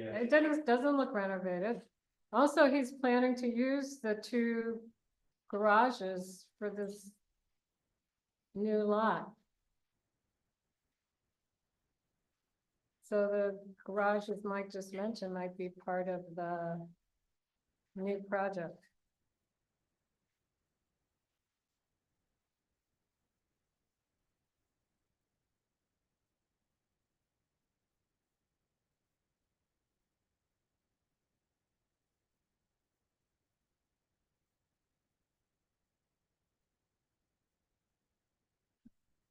It doesn't look renovated. Also, he's planning to use the two garages for this new lot. So the garage, as Mike just mentioned, might be part of the new project.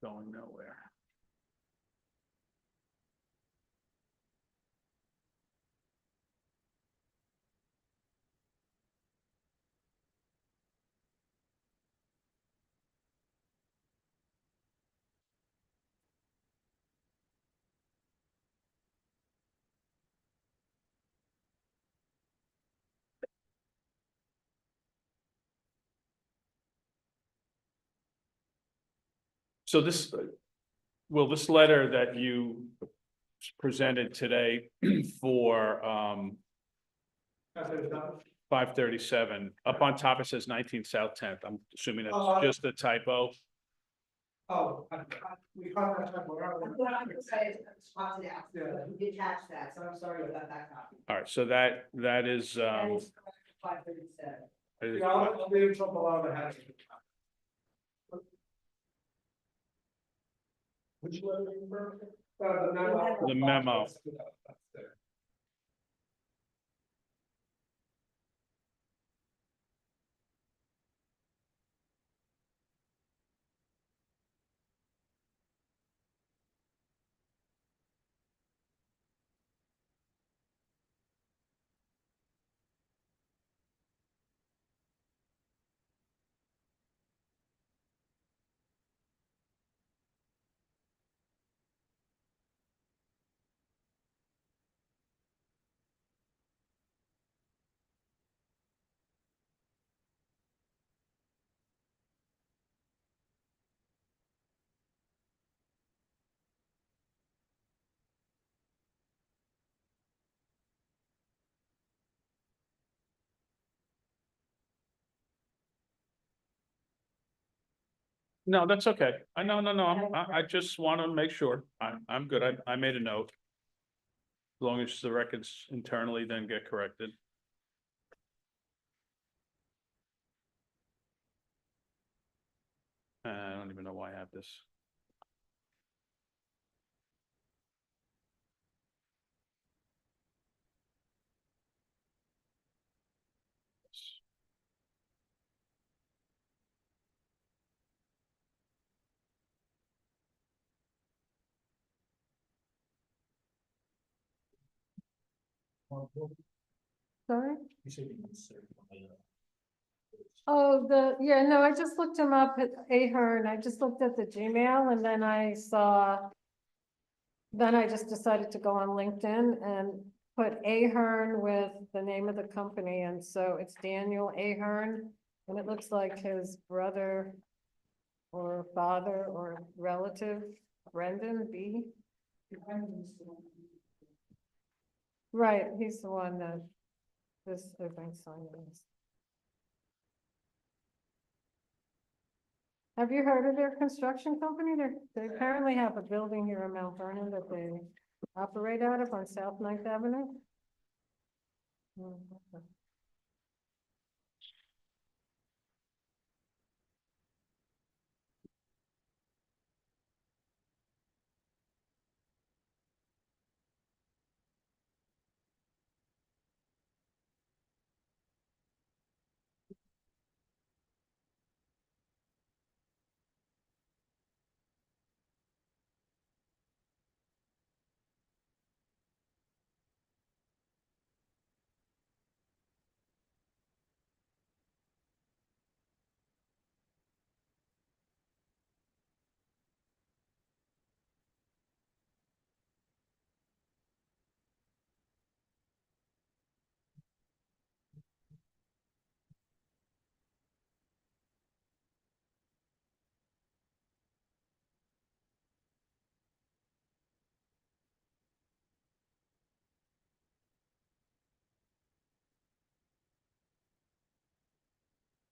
Going nowhere. So this, this letter that you presented today for, 537, up on top it says 19 South 10th. I'm assuming that's just a typo. Oh, we caught that typo. What I would say is, spot it out, we did catch that, so I'm sorry about that copy. All right, so that is, That is 537. is- Yeah, I'll leave trouble out of the hat. Which letter are you referring to? The memo. The memo. That's there. no, that's okay. No, I just want to make sure. I'm good. I made a note. As long as the records internally then get corrected. I don't even know why I have this. Sorry? You said you can serve. Oh, no, I just looked him up at Ahern. I just looked at the Gmail and then I saw. Then I just decided to go on LinkedIn and put Ahern with the name of the company, and so it's Daniel Ahern. And it looks like his brother or father or relative, Brendan B. Right, he's the one that this open sign is. Have you heard of their construction company? They apparently have a building here in Mount Vernon that they operate out of on South Ninth Avenue. Okay.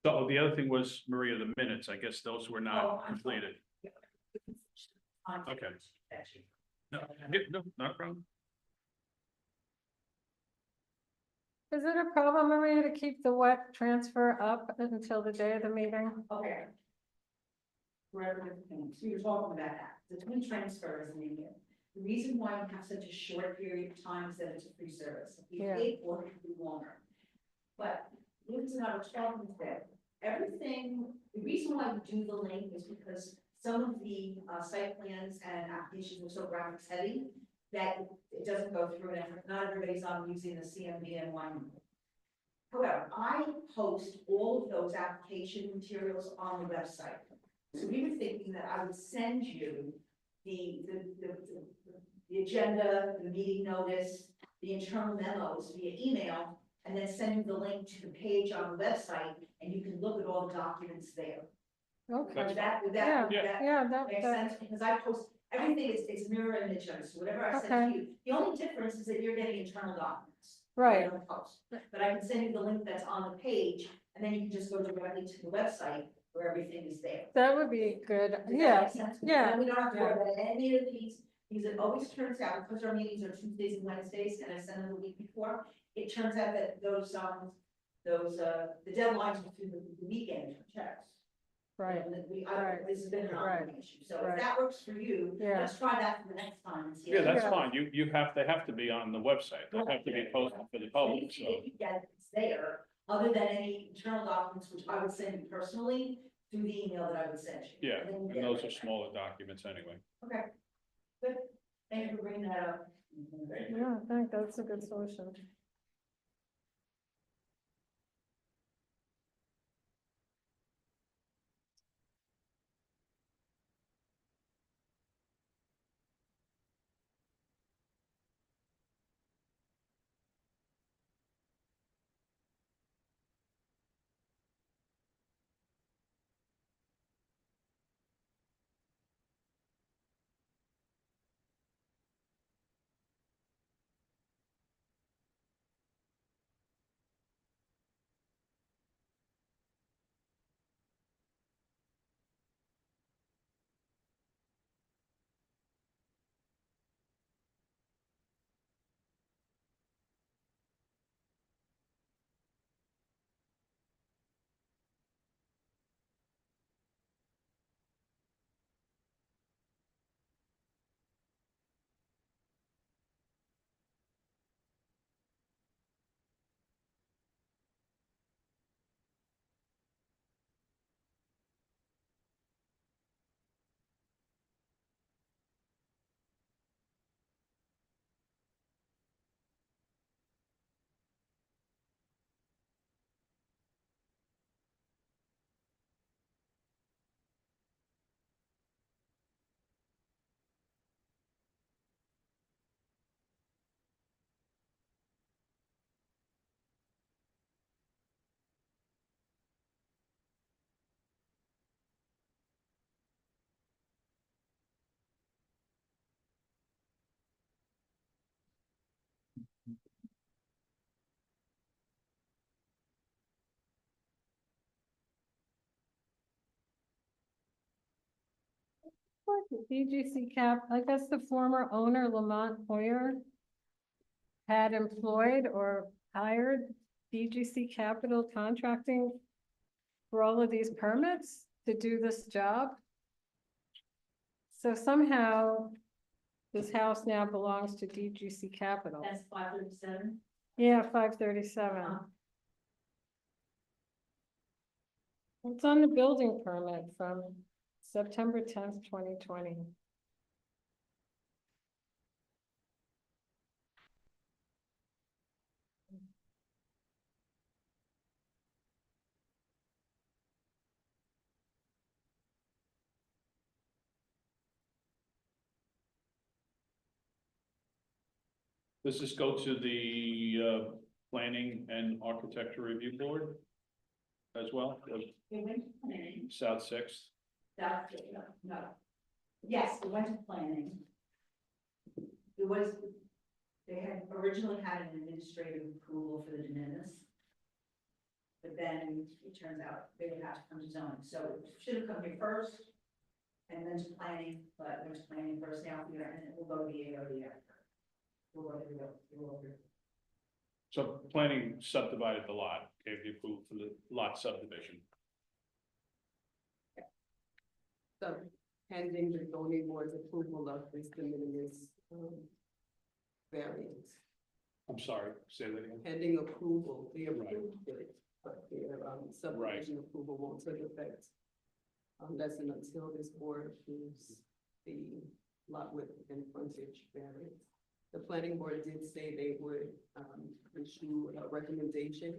So the other thing was, Maria, the minutes, I guess those were Oh, not I'm sorry. completed. Okay. Actually. No, yeah, no, not a problem. Is it a problem, Maria, to keep the wet transfer up until the day of the meeting? Okay. Forever different things, we were talking about that, the twin transfer is in here. The reason why we have such a short period of time is that it's a free service. If we Yeah. paid for it, it could be longer. But Liz and I were talking today, everything, the reason why we do the link is because some of the site plans and applications are so graphics heavy that it doesn't go through, and not everybody's on using the CMVN one. However, I post all of those application materials on the website. So we were thinking that I would send you the agenda, the meeting notice, the internal memos via email, and then send you the link to the page on the website, and you can look at all the documents there. Okay, Would that, yeah, would that yeah, make sense? Because I post, everything is mirror image, so whatever I send Okay. to you, the only difference is that you're getting internal documents. Right. I don't post. But I can send you the link that's on the page, and then you can just go directly to the website where everything is there. that would be good, Does that yeah, make sense? yeah. And we don't have to worry about any of these, because it always turns out, because our meetings are Tuesdays and Wednesdays, and I send them the week before, it turns out that those, the deadlines are through the weekend for checks. Right, And that right, this has been an right, ongoing issue, so right. if that works for you, Yeah. let's try that for the next time and see. Yeah, that's Yeah. fine. They have to be on the website. They have to be posted for the And public, if so. you get it's there, other than any internal documents, which I would send you personally, through the email that I would send you. Yeah, then you and get those it. are smaller documents anyway. Okay, good, thank you for bringing that up. yeah, I think that's a good solution. What, the DGC cap, I guess the former owner, Lamont Hoyer, had employed or hired DGC Capital Contracting for all of these permits to do this job. So somehow this house now belongs to DGC Capital. That's 537. Yeah, 537. It's on the building permit from September 10th, 2020. Does this go to the Planning and Architecture Review Board as well, of It went to planning, South Sixth? no. Yes, it went to planning. It was, they had originally had an administrative approval for the de minimis. but then it turns out they would have to come to zoning, so it should have come here first. And then to planning, but there's planning first now here, and it will go to the ARD after. We'll go to the. So planning subdivided the lot, gave the approval for the lot subdivision. So pending the zoning board's approval of this de minimis, variance. I'm sorry, say that again. Pending approval, the Right. approved it, but the subdivision approval won't take effect. Unless and until this board approves the lot width and frontage variance. The planning board did say they would, issue a recommendation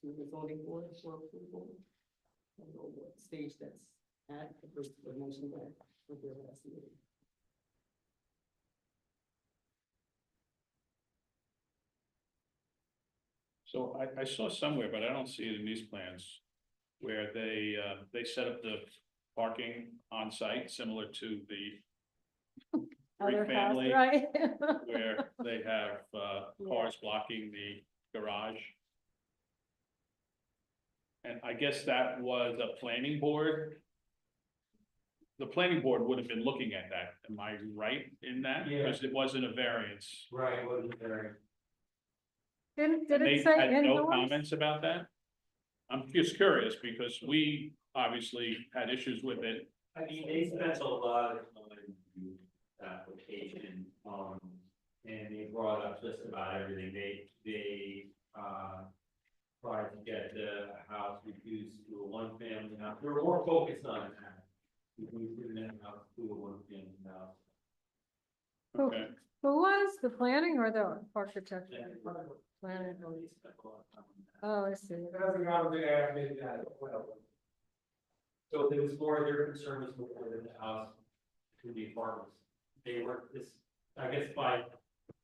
to the zoning board for approval. I don't know what stage that's at, the first mentioned that with their last meeting. So I saw somewhere, but I don't see it in these plans, where they set up the parking on site, similar to the Other three house, family, right? where they have, cars blocking the garage. And I guess that was a planning board. The planning board would have been looking at that, am I right in that? Yeah. Because it wasn't a variance. Right, wasn't there? Did They it say had no indoors? comments about that? I'm just curious, because we obviously had issues with it. I mean, they spent a lot of time in the application, and they brought up just about everything. They tried to get the house reduced to a one-family house. They were more focused on that. Reducing that house to a one-family house. Who- Okay, Who was the planning or the architect? Planning. They spent a lot of time on that. Oh, I see. It hasn't gone to the air, maybe that, well. So there was more, their concern was more than the house to the apartments. They were this, I guess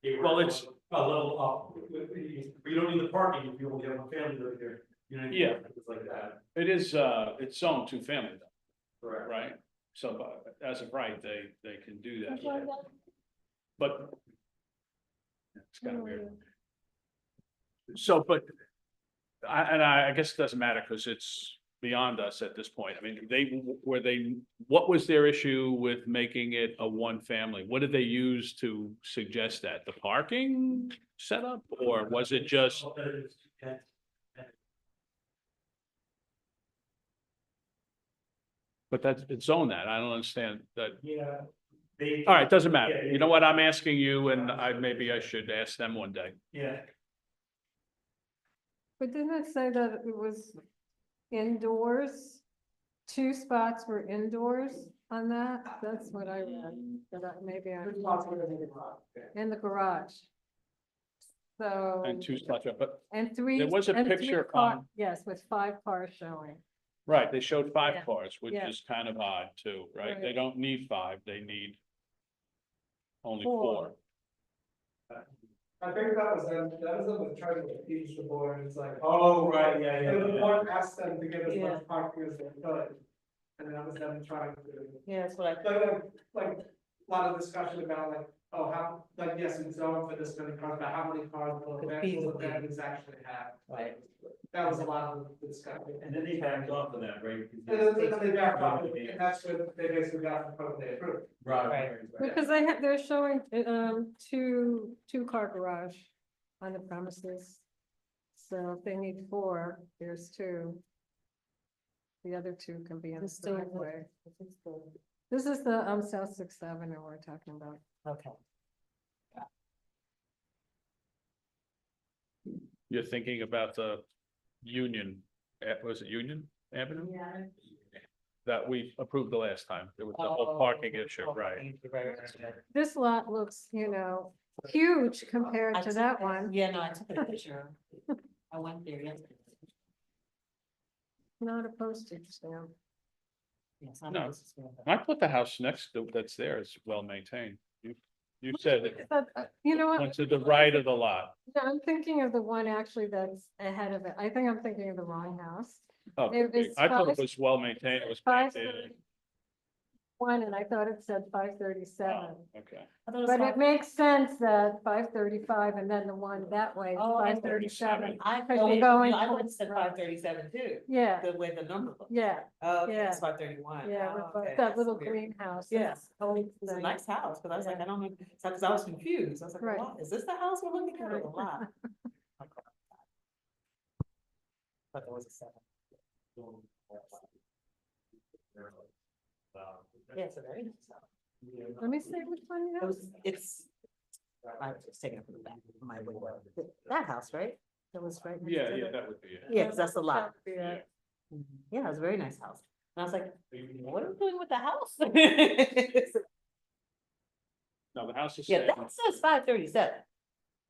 they were. Well, it's- A level up, we don't need the parking if you only have one family living here, you know. Yeah. It's like that, it is, it's zoned two-family though, correct? right? So as of right, they can do that, That's like that? but. It's kind of weird. So, but, I guess it doesn't matter, because it's beyond us at this point. I mean, what was their issue with making it a one family? What did they use to suggest that? The parking setup, or was it just? But that's, it's zoned that, I don't understand that. Yeah. They. All right, doesn't matter. Yeah, You know what, I'm asking you, and maybe I should ask them one day. Yeah, But didn't it say that it was indoors? 2 spots were indoors on that? That's what I read, but maybe I, There's lots of everything wrong. in the garage. So. And 2 spots, but, And 3. There was a and 3 picture car- on- Yes, with 5 cars showing. right, they showed 5 Yeah. cars, which Yeah. is kind of odd too, right? They Right. don't need 5, they need only 4. 4. I think that was them trying to appease the board, it's like. oh, right, yeah, And the yeah. board asked them to give as Yeah. much parking as they could. And that was them trying to, Yeah, that's what I. like, a lot of discussion about like, oh, how, like, yes, it's zoned for this many cars, but how many cars will Could the feasibly- families actually have? Right. That was a lot of the discussion. And then they backed off of that, right? And then they backed off, and that's when they basically got the code they approved. Right. Because they're showing, 2-car garage on the premises. So if they need 4, there's 2. The other 2 can be in the driveway. This is the, South 6th Avenue we're talking about. Okay. You're thinking about the Union, was it Union Avenue? Yeah. That we approved the last time, there was the whole parking issue, right? This lot looks, huge compared to that one. Yeah, no, I took a picture. I went there yesterday. Not a postage stamp. Yes, No. I thought the house next to, that's there is well maintained. You said it But, you know what? went to the right of the lot. No, I'm thinking of the one actually that's ahead of it. I think I'm thinking of the wrong house. Oh, It was I thought it 5 was well maintained, it was Five, maintained. one and I thought it said 537. Okay. I thought it was But it five- makes sense that 535 and then the one that way, Oh, and 537. I, Because oh, you're wait, going no, I thought from- it said 537 too, Yeah, the way the number looks. yeah, Oh, okay, yeah. it's 531. yeah, Oh, with okay, that that's little weird. greenhouse. Yeah. It's always It's a nice. nice house, but I was like, Yeah. I don't know, because I was confused, I was like, Right. what, is this the house we're looking at or the Right. lot? But there was a 7. Yeah, it's a very nice house. Let me see which one you It have. was, it's, I was just taking it from the back of my window. That house, right? That was right next Yeah, to yeah, the- that would be it. Yeah, because that's the lot. Yeah. Yeah, it was a very nice house. And I was like, what are we doing with the house? No, the house is. Yeah, staying. that says 537.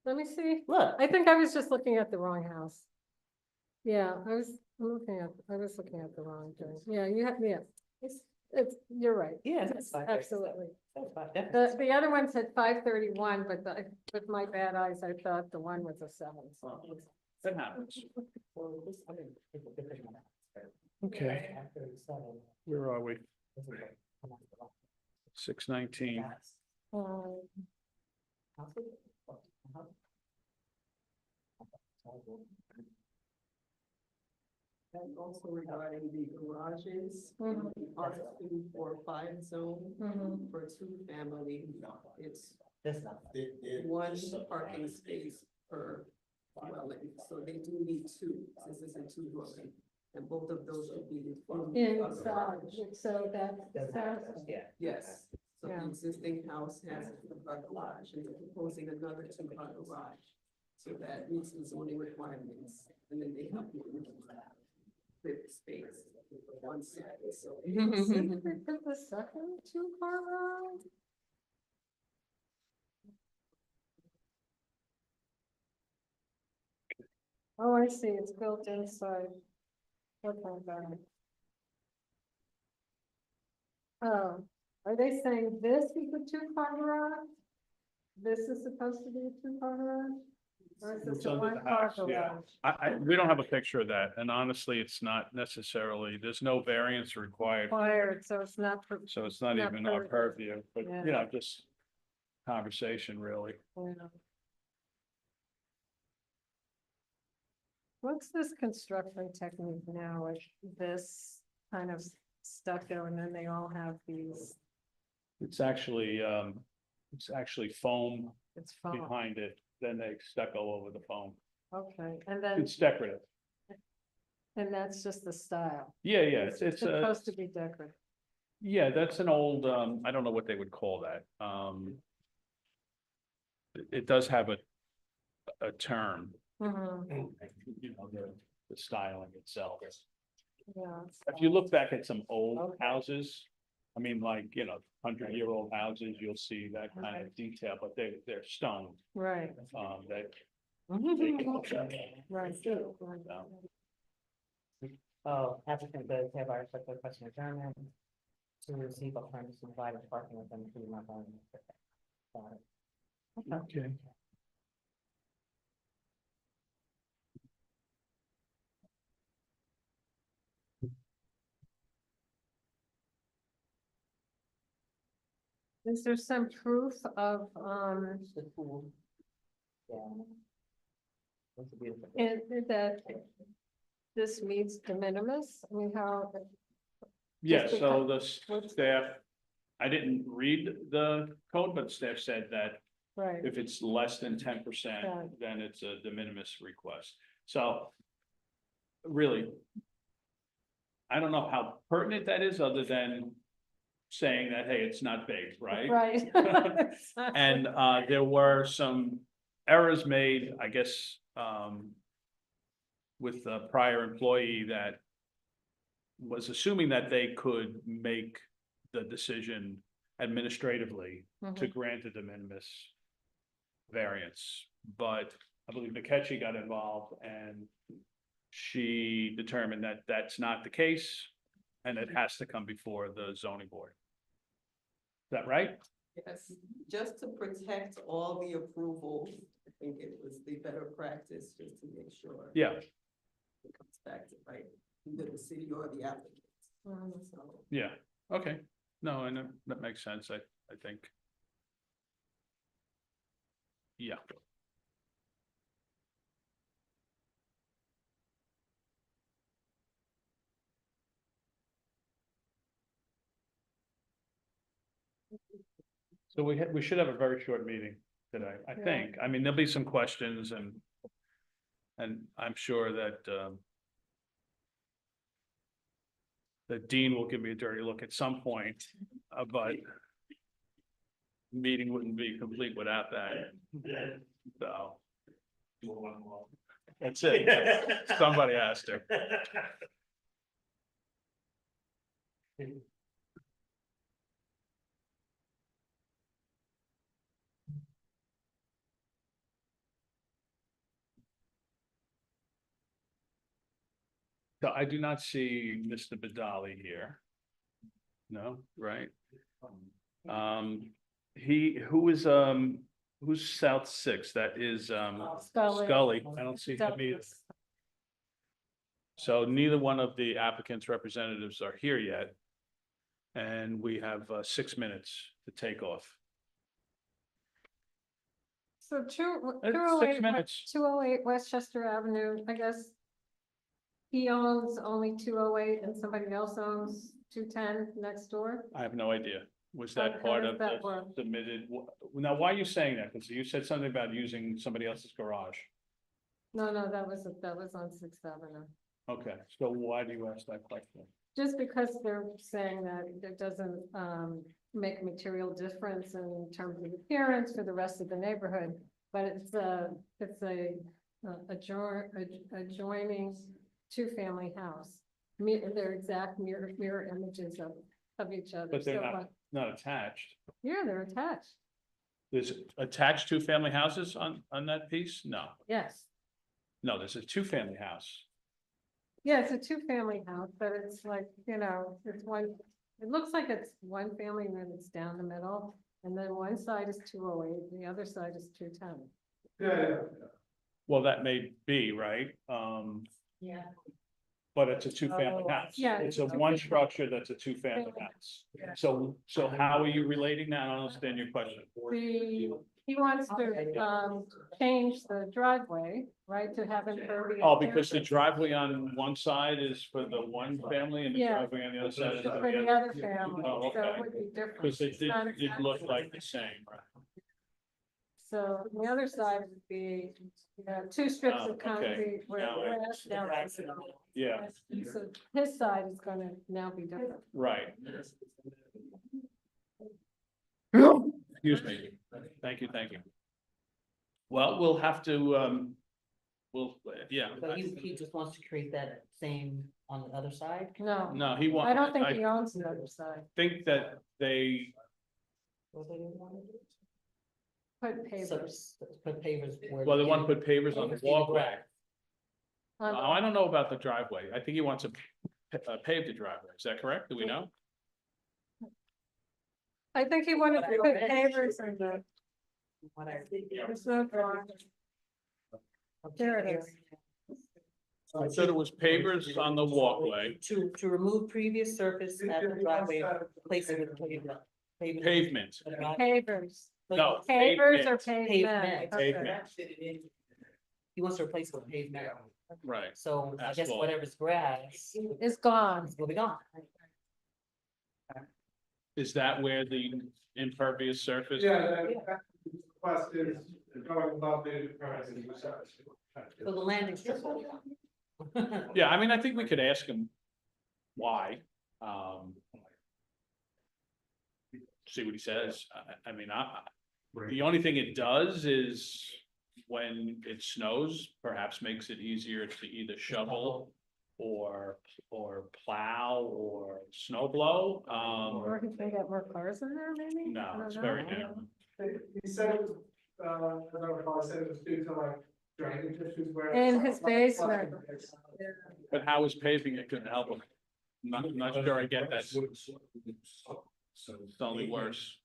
Let me see. Look, I think I was just looking at the wrong house. Yeah, I was looking at the wrong thing. Yeah, you have, yeah. You're right. yeah, it's 537. Absolutely. That's 537. The other one said 531, but with my bad eyes, I thought the one was a 7. So. That happens. Well, this- I mean, it's a different one. Okay, 537. where are we? This is like- 619. Yes. Um, And also regarding the garages, Mhm. R2 or 5 zone mhm. for 2 family, it's This number. 1 parking space per dwelling, so they do need 2, since it's a 2 dwelling. And both of those would be. Inside, so that's. Yeah. Yes, so Yeah. the existing house has a 2-car garage, and they're proposing another 2-car garage. So that meets the zoning requirements, and then they help you with the space on site, so. Is the second 2-car garage? Oh, I see, it's built inside. Okay, got it. Oh, are they saying this is a 2-car garage? This is supposed to be a 2-car garage? Or is this It's a under the 1-car house, yeah. garage? We don't have a picture of that, and honestly, it's not necessarily, there's no variance required, Required, so it's not. so it's not Not even our purview. purview, but, Yeah. you know, just conversation, really. Yeah. What's this construction technique now with this kind of stucco and then they all have these, It's actually foam it's foam, behind it, then they stucco over the foam. okay, and then, It's decorative. and that's just the style. Yeah, yeah, it's Supposed to be decorative. yeah, that's an old, I don't know what they would call that. It does have a term, Mhm, you know, the styling itself. yeah. If you look back at some old houses, I mean, like, you know, 100-year-old houses, you'll see that kind of detail, but they're stone, Right, that. right. Oh, applicant does have our special question adjournment to receive alternatives to provide parking with them through my phone. Okay. Is there some proof of, The pool. Yeah. That's a beautiful. that this meets de minimis? I mean, how, Yeah, Just so because- the staff, I didn't read the code, but staff said that right, if it's less than 10%, Yeah. then it's a de minimis request. So really, I don't know how pertinent that is, other than saying that, hey, it's not big, right? right. And there were some errors made, I guess, with the prior employee that was assuming that they could make the decision administratively to Mhm. grant a de minimis variance. But I believe McKetchy got involved and she determined that that's not the case and it has to come before the zoning board. Is that right? Yes, just to protect all the approvals, I think it was the better practice just to make sure. Yeah, It comes back to right, either the city or the applicant. Mhm. So yeah, okay. No, and that makes sense, I think. Yeah. So we should have a very short meeting today, I Yeah. think. I mean, there'll be some questions and I'm sure that, that Dean will give me a dirty look at some point, but meeting wouldn't be complete without that. So. That's it. Somebody has to. So I do not see Mr. Badali here. No, right? Who's South Six? That is, Scully. I don't see him either. So neither one of the applicants' representatives are here yet. And we have 6 minutes to take off. So It's 6 minutes. 208 Westchester Avenue, I guess. He owns only 208 and somebody else owns 210 next door. I have no idea. Was How that part does of that the work? submitted? Now, why are you saying that? Because you said something about using somebody else's garage. No, that was on Sixth Avenue. Okay, so why do you ask that question? Just because they're saying that it doesn't make a material difference in terms of appearance for the rest of the neighborhood. But it's a adjoining two-family house. They're exact mirror images of each other. But they're So, not attached. yeah, they're attached. There's attached two-family houses on that piece? No, Yes. no, there's a two-family house. Yeah, it's a two-family house, but it's like, it's one, it looks like it's one family and then it's down the middle. And then one side is 208, the other side is 210. Yeah. Well, that may be, right? Yeah. But it's a two-family Oh, house. yeah. It's a one structure that's a two-family house. So how are you relating that? I don't understand your question. He wants to change the driveway, right, to have impervious. Oh, because the driveway on one side is for the one family and the Yeah. driveway on the other side is For for the the other other? family, Oh, so okay. it would be different. Because It's not it look exactly like the the same, right? So the other side would be, two strips Oh, of concrete where Now the I- grass down. Yeah, So his side is gonna now be different. right. Excuse me. Thank you. Well, we'll have to, yeah. But he just wants to create that same on the other side? No, No, he wants. I don't think he owns the other side. Think that they, What they didn't want to do? Put pavers. So, put pavers. where well, they want to can- put pavers on the walkway. Oh, on- I don't know about the driveway. I think he wants to pave the driveway. Is that correct? Do we know? I think he wanted to put pavers in the, Whatever. there's no drawing. There it is. I said it was pavers on the walkway, To remove previous surface at the driveway, place it with pavement. pavement. Pavers. No. Pavers or Pavement. pavement? Okay. Pavement. He wants to replace it with pavement, Right. so I guess Asphalt. whatever's grass It's gone. will be gone. Is that where the impervious surface? Yeah, the request is going above the current. So the landing strip will be gone. Yeah, I mean, I think we could ask him why. See what he says. I mean, the only thing it does is when it snows, perhaps makes it easier to either shovel or plow or snow blow. Or he can get more cars in there, maybe? I No, don't it's know. very narrow. He said it was, as I recall, he said it was due to like drainage issues where. In his basement. Yeah. But how is paving it gonna help him? Not sure I get that. It's only worse.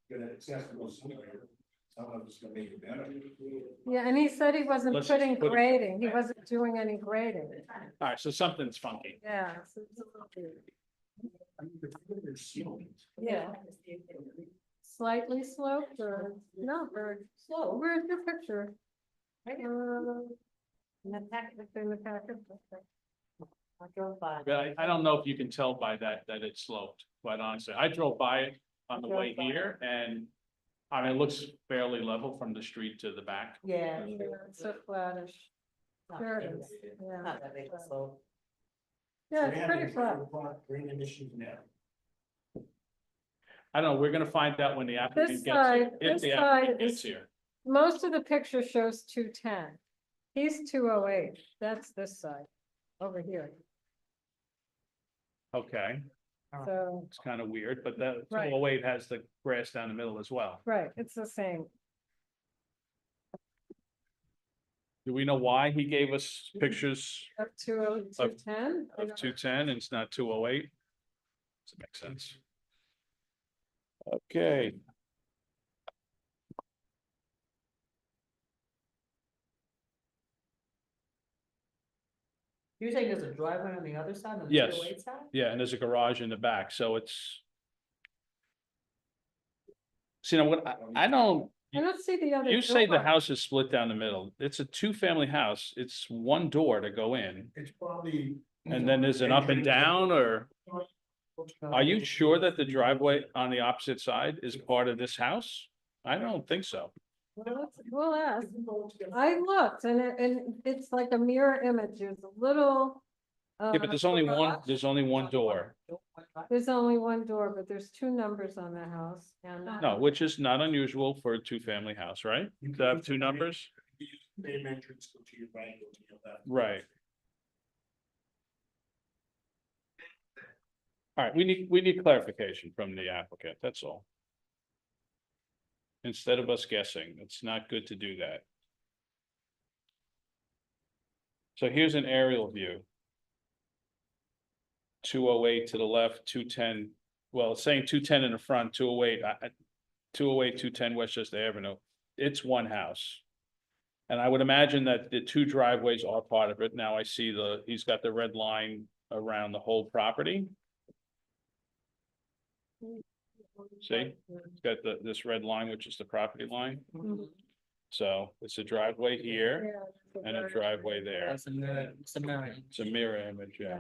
Yeah, and he said he wasn't Let's putting put it- grading, he wasn't doing any grading. All right, so something's funky. Yeah. So it's a little weird. Yeah. Slightly sloped or not very slow. Where's your picture? In the packet. It's in the packet. I drove by. But I don't know if you can tell by that it's sloped, quite honestly. I drove by it on the way here and I mean, it looks fairly level from the street to the back. Yeah. Yeah, it's so flattish. Not There it big. is. Yeah. Not that big a slope. Yeah, it's pretty flat. I don't know, we're gonna find out when the applicant This gets side, here. If this the side applicant gets is, here. most of the picture shows 210. He's 208. That's this side, over here. Okay, So, it's kind of weird, but the Right. 208 has the grass down the middle as well. right, it's the same. Do we know why he gave us pictures Up 210. of 210 and it's not 208? Does it make sense? Okay. You're saying there's a driveway on the other side, on the Yes. 208 side? Yeah, and there's a garage in the back, so it's. See, now what, I don't, I don't see the other. you say the door. house is split down the middle. It's a two-family house. It's one door to go in. It's probably. And then there's an up and down, or are you sure that the driveway on the opposite side is part of this house? I don't think so. We'll ask. I looked and it's like a mirror image. There's a little. Yeah, but there's only one door. There's only one door, but there's two numbers on the house and. No, which is not unusual for a two-family house, right? To have two numbers? Same entrance, go to your right, go to your left. Right. All right, we need clarification from the applicant, that's all. Instead of us guessing, it's not good to do that. So here's an aerial view. 208 to the left, 210, well, it's saying 210 in the front, 208, 208, 210 Westchester Avenue. It's one house. And I would imagine that the two driveways are part of it. Now I see he's got the red line around the whole property. See, it's got this red line, which is the property line. Mhm. So it's a driveway here Yeah, and a driveway there. It's a mirror, it's a mirror. It's a mirror image, yeah.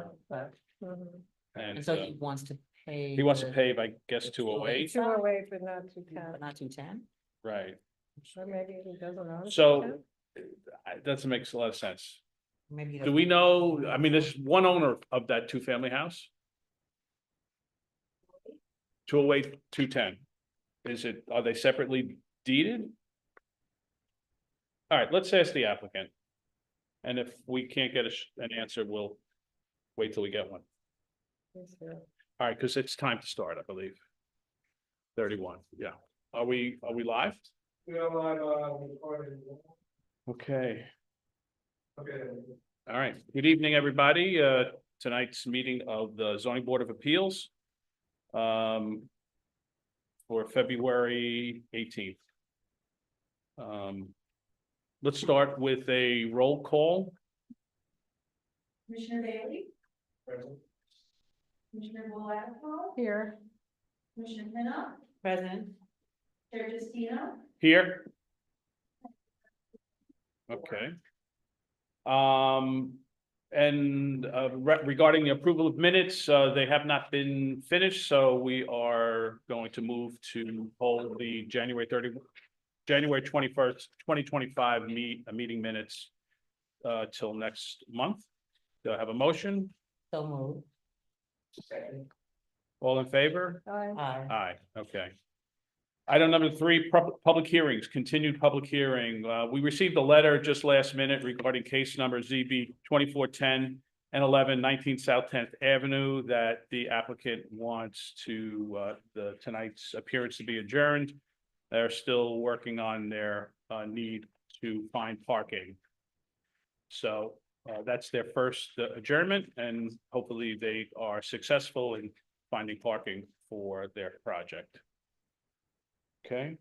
Mhm. And And so he wants to pay. he wants to the- pave, I guess, 208, 208, but not 210. But not 210? right? Or maybe he doesn't own. So 210. that doesn't make a lot of sense. Maybe. he Do doesn't- we know, I mean, there's one owner of that two-family house? 208, 210. Are they separately deeded? All right, let's ask the applicant. And if we can't get an answer, we'll wait till we get one. He's here. All right, because it's time to start, I believe. 31, yeah. Are we live? We are live, recording. Okay. Okay. All right, good evening, everybody. Tonight's meeting of the zoning board of appeals. For February 18th. Let's start with a roll call. Commissioner Bailey, Present. Commissioner Boulato, Here. Commissioner Pinna, President, Chair Justina, Here. Okay. And regarding the approval of minutes, they have not been finished, so we are going to move to hold the January 21st, 2025 meeting minutes till next month. Do I have a motion? so moved. Second. All in favor? Aye. Aye. Aye, okay. Item number 3, public hearings, continued public hearing. We received a letter just last minute regarding case number ZB 2410 and 11, 19 South 10th Avenue, that the applicant wants tonight's appearance to be adjourned. They're still working on their need to find parking. So that's their first adjournment, and hopefully they are successful in finding parking for their project. Okay.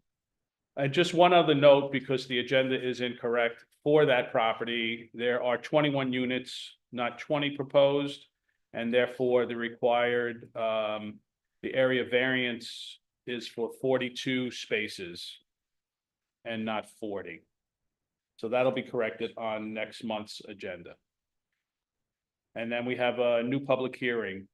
And just one other note, because the agenda is incorrect, for that property, there are 21 units, not 20 proposed. And therefore, the required, the area variance is for 42 spaces and not 40. So that'll be corrected on next month's agenda. And then we have a new public hearing.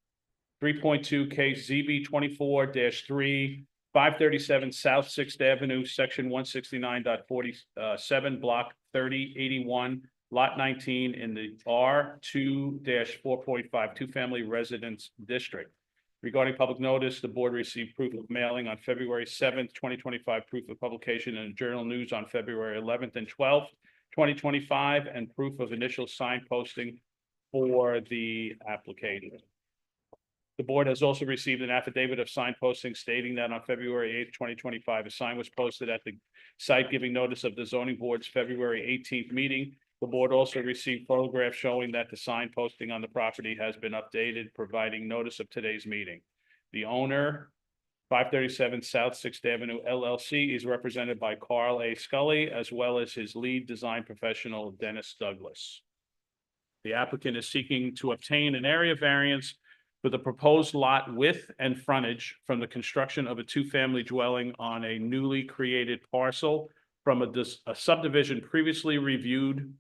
3.2 case ZB 24-3, 537 South Sixth Avenue, section 169.47, block 3081, lot 19 in the R2-4.5 two-family residence district. Regarding public notice, the board received proof of mailing on February 7th, 2025, proof of publication in the Journal News on February 11th and 12th, 2025, and proof of initial sign posting for the application. The board has also received an affidavit of sign posting stating that on February 8th, 2025, a sign was posted at the site giving notice of the zoning board's February 18th meeting. The board also received photographs showing that the sign posting on the property has been updated, providing notice of today's meeting. The owner, 537 South Sixth Avenue LLC, is represented by Carl A. Scully, as well as his lead design professional, Dennis Douglas. The applicant is seeking to obtain an area variance for the proposed lot width and frontage from the construction of a two-family dwelling on a newly created parcel from a subdivision previously reviewed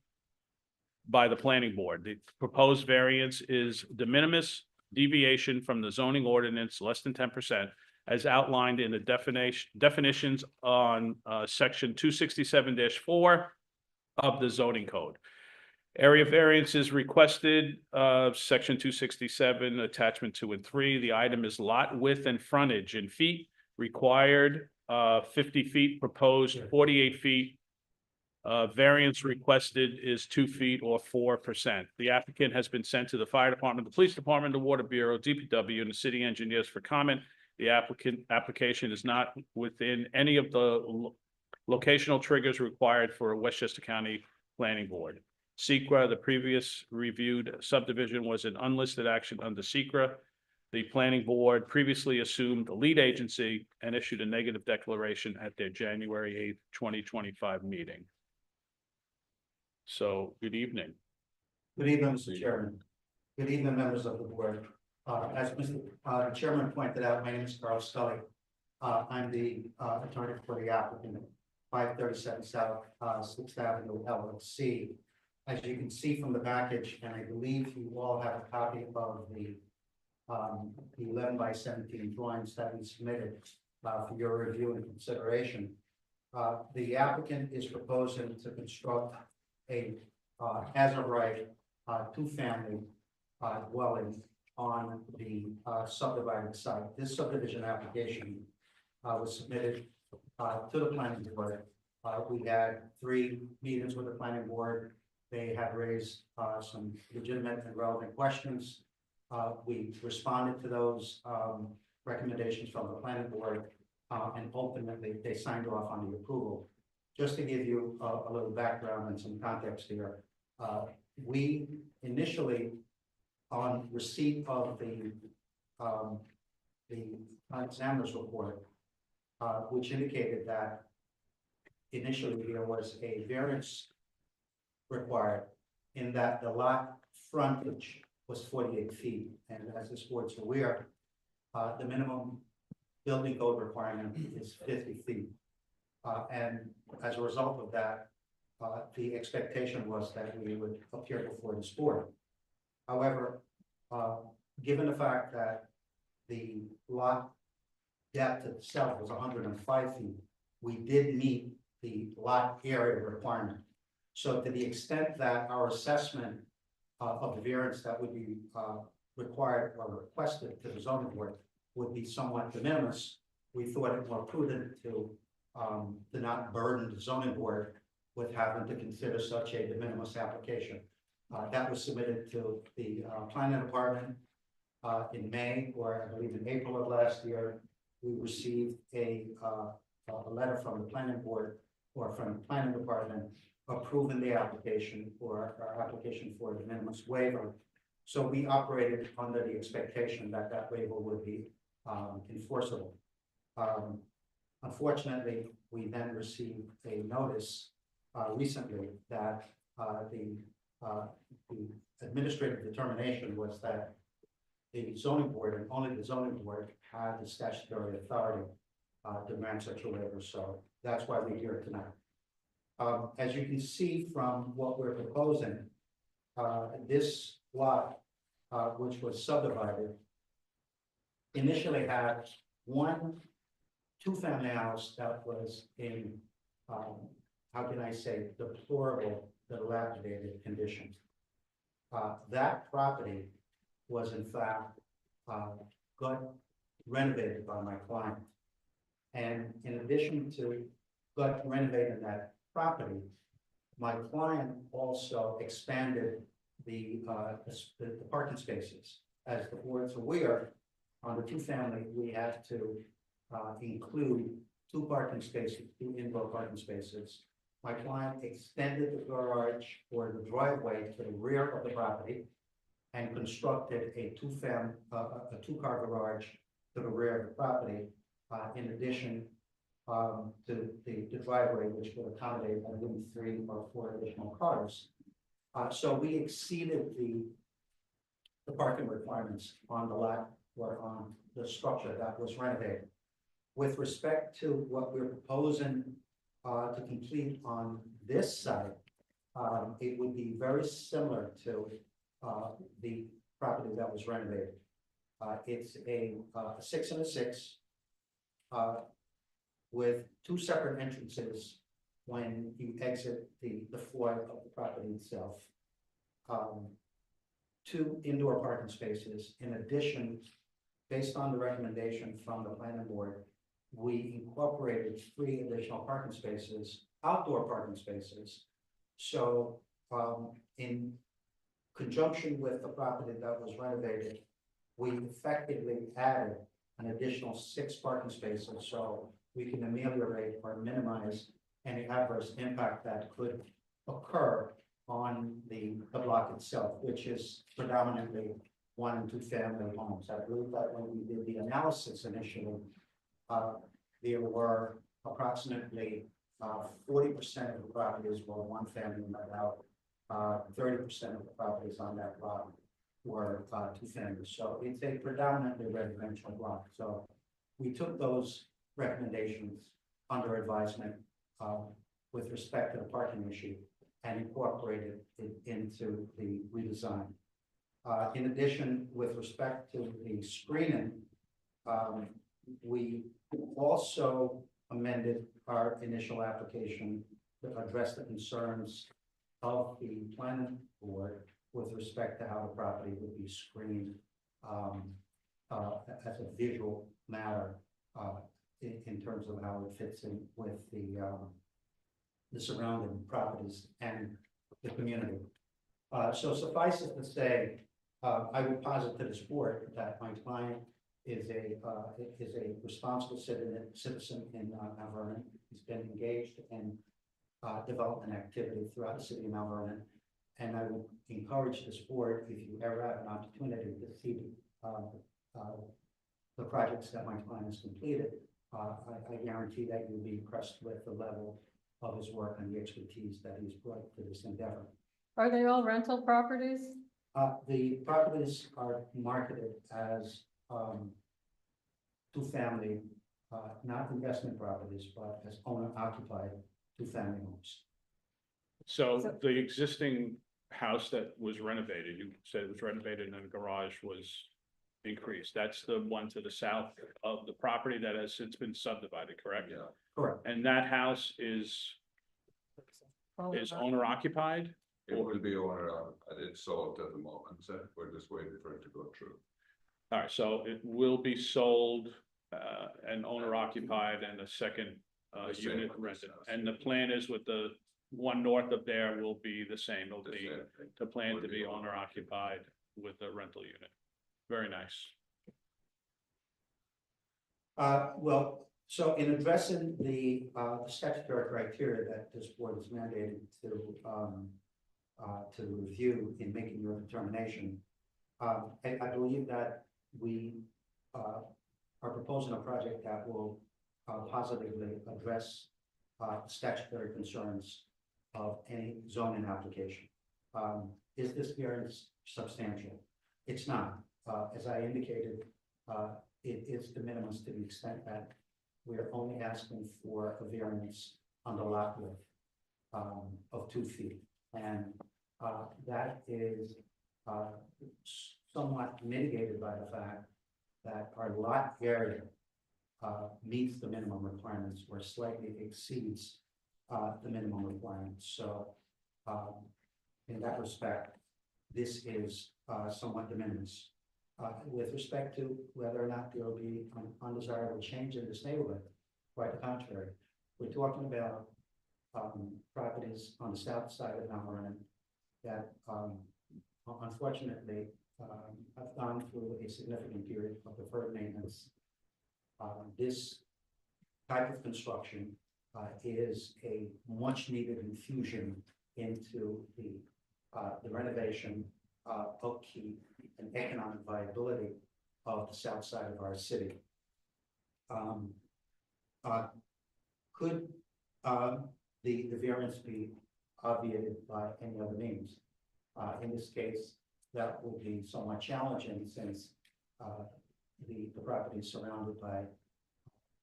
by the planning board. The proposed variance is de minimis deviation from the zoning ordinance, less than 10%, as outlined in the definitions on section 267-4 of the zoning code. Area variance is requested, section 267, attachment 2 and 3. The item is lot width and frontage in feet, required 50 feet, proposed 48 feet. Variance requested is 2 feet or 4%. The applicant has been sent to the fire department, the police department, the water bureau, DPW, and the city engineers for comment. The application is not within any of the locational triggers required for a Westchester County Planning Board. SECRA, the previous reviewed subdivision, was an unlisted action under SECRA. The planning board previously assumed the lead agency and issued a negative declaration at their January 8th, 2025 meeting. So, good evening. Good evening, Mr. Chairman. Good evening, members of the board. As Mr. Chairman pointed out, my name is Carl Scully. I'm the attorney for the applicant, 537 South 6th Avenue LLC. As you can see from the package, and I believe you all have a copy of the 11 by 17 drawings that we submitted for your review and consideration. The applicant is proposing to construct a as of right two-family dwelling on the subdivided site. This subdivision application was submitted to the planning board. We had 3 meetings with the planning board. They had raised some legitimate and relevant questions. We responded to those recommendations from the planning board, and ultimately they signed off on the approval. Just to give you a little background and some context here, we initially, on receipt of the examiner's report, which indicated that initially there was a variance required in that the lot frontage was 48 feet. And as this board's aware, the minimum building code requirement is 50 feet. And as a result of that, the expectation was that we would appear before this board. However, given the fact that the lot depth itself was 105 feet, we did meet the lot area requirement. So to the extent that our assessment of the variance that would be required or requested to the zoning board would be somewhat de minimis, we thought it more prudent to not burden the zoning board with having to consider such a de minimis application. That was submitted to the planning department in May, or I believe in April of last year. We received a letter from the planning board or from the planning department approving the application for our application for the minimus waiver. So we operated under the expectation that that waiver would be enforceable. Unfortunately, we then received a notice recently that the administrative determination was that the zoning board, and only the zoning board, had the statutory authority to grant such a waiver, so that's why we're here tonight. As you can see from what we're proposing, this lot, which was subdivided, initially had one two-family house that was in, how can I say, deplorable, dilapidated condition. That property was in fact, got renovated by my client. And in addition to got renovating that property, my client also expanded the parking spaces. As the board's aware, on the two-family, we have to include 2 parking spaces, 2 indoor parking spaces. My client extended the garage or the driveway to the rear of the property and constructed a two-car garage to the rear of the property, in addition to the driveway, which would accommodate, I believe, 3 or 4 additional cars. So we exceeded the parking requirements on the lot or on the structure that was renovated. With respect to what we're proposing to complete on this site, it would be very similar to the property that was renovated. It's a 6 and a 6 with 2 separate entrances when you exit the floor of the property itself. 2 indoor parking spaces. In addition, based on the recommendation from the planning board, we incorporated 3 additional parking spaces, outdoor parking spaces. So in conjunction with the property that was renovated, we effectively added an additional 6 parking spaces, so we can ameliorate or minimize any adverse impact that could occur on the block itself, which is predominantly 1 and 2 family homes. I believe that when we did the analysis initially, there were approximately 40% of the properties were 1 family, and about 30% of the properties on that block were 2 families. So it's a predominantly residential block. So we took those recommendations under advisement with respect to the parking issue and incorporated it into the redesign. In addition, with respect to the screening, we also amended our initial application to address the concerns of the planning board with respect to how the property would be screened as a visual matter in terms of how it fits in with the surrounding properties and the community. So suffice it to say, I would posit to this board that my client is a responsible citizen in Mount Vernon. He's been engaged in development activity throughout the city of Mount Vernon. And I would encourage this board, if you ever have an opportunity to see the projects that my client has completed, I guarantee that you'll be impressed with the level of his work and the expertise that he's brought to this endeavor. Are they all rental properties? The properties are marketed as 2-family, not investment properties, but as owner-occupied 2-family homes. So the existing house that was renovated, you said it was renovated and the garage was increased. That's the one to the south of the property that has since been subdivided, correct? Yeah. Correct. And that house is owner occupied? It will be owner, it's sold at the moment, so we're just waiting for it to go through. All right, so it will be sold and owner occupied and a second The same unit with this rented. house. And the plan is with the one north of there will be the same. It'll The be same thing. the plan Will to be be owner owner occupied with a rental unit. Very nice. Well, so in addressing the statutory criteria that this board is mandated to review in making your determination, I believe that we are proposing a project that will positively address statutory concerns of any zoning application. Is this variance substantial? It's not. as I indicated, it is de minimis to the extent that we're only asking for a variance on the lot width of 2 feet. And that is somewhat mitigated by the fact that our lot area meets the minimum requirements or slightly exceeds the minimum requirements. So in that respect, this is somewhat de minimis. With respect to whether or not there will be an undesirable change in this neighborhood, quite the contrary. We're talking about properties on the south side of Mount Vernon that unfortunately have gone through a significant period of deferred maintenance. This type of construction is a much needed infusion into the renovation, upkeep, and economic viability of the south side of our city. Could the variance be obviated by any other means? In this case, that would be somewhat challenging since the property is surrounded by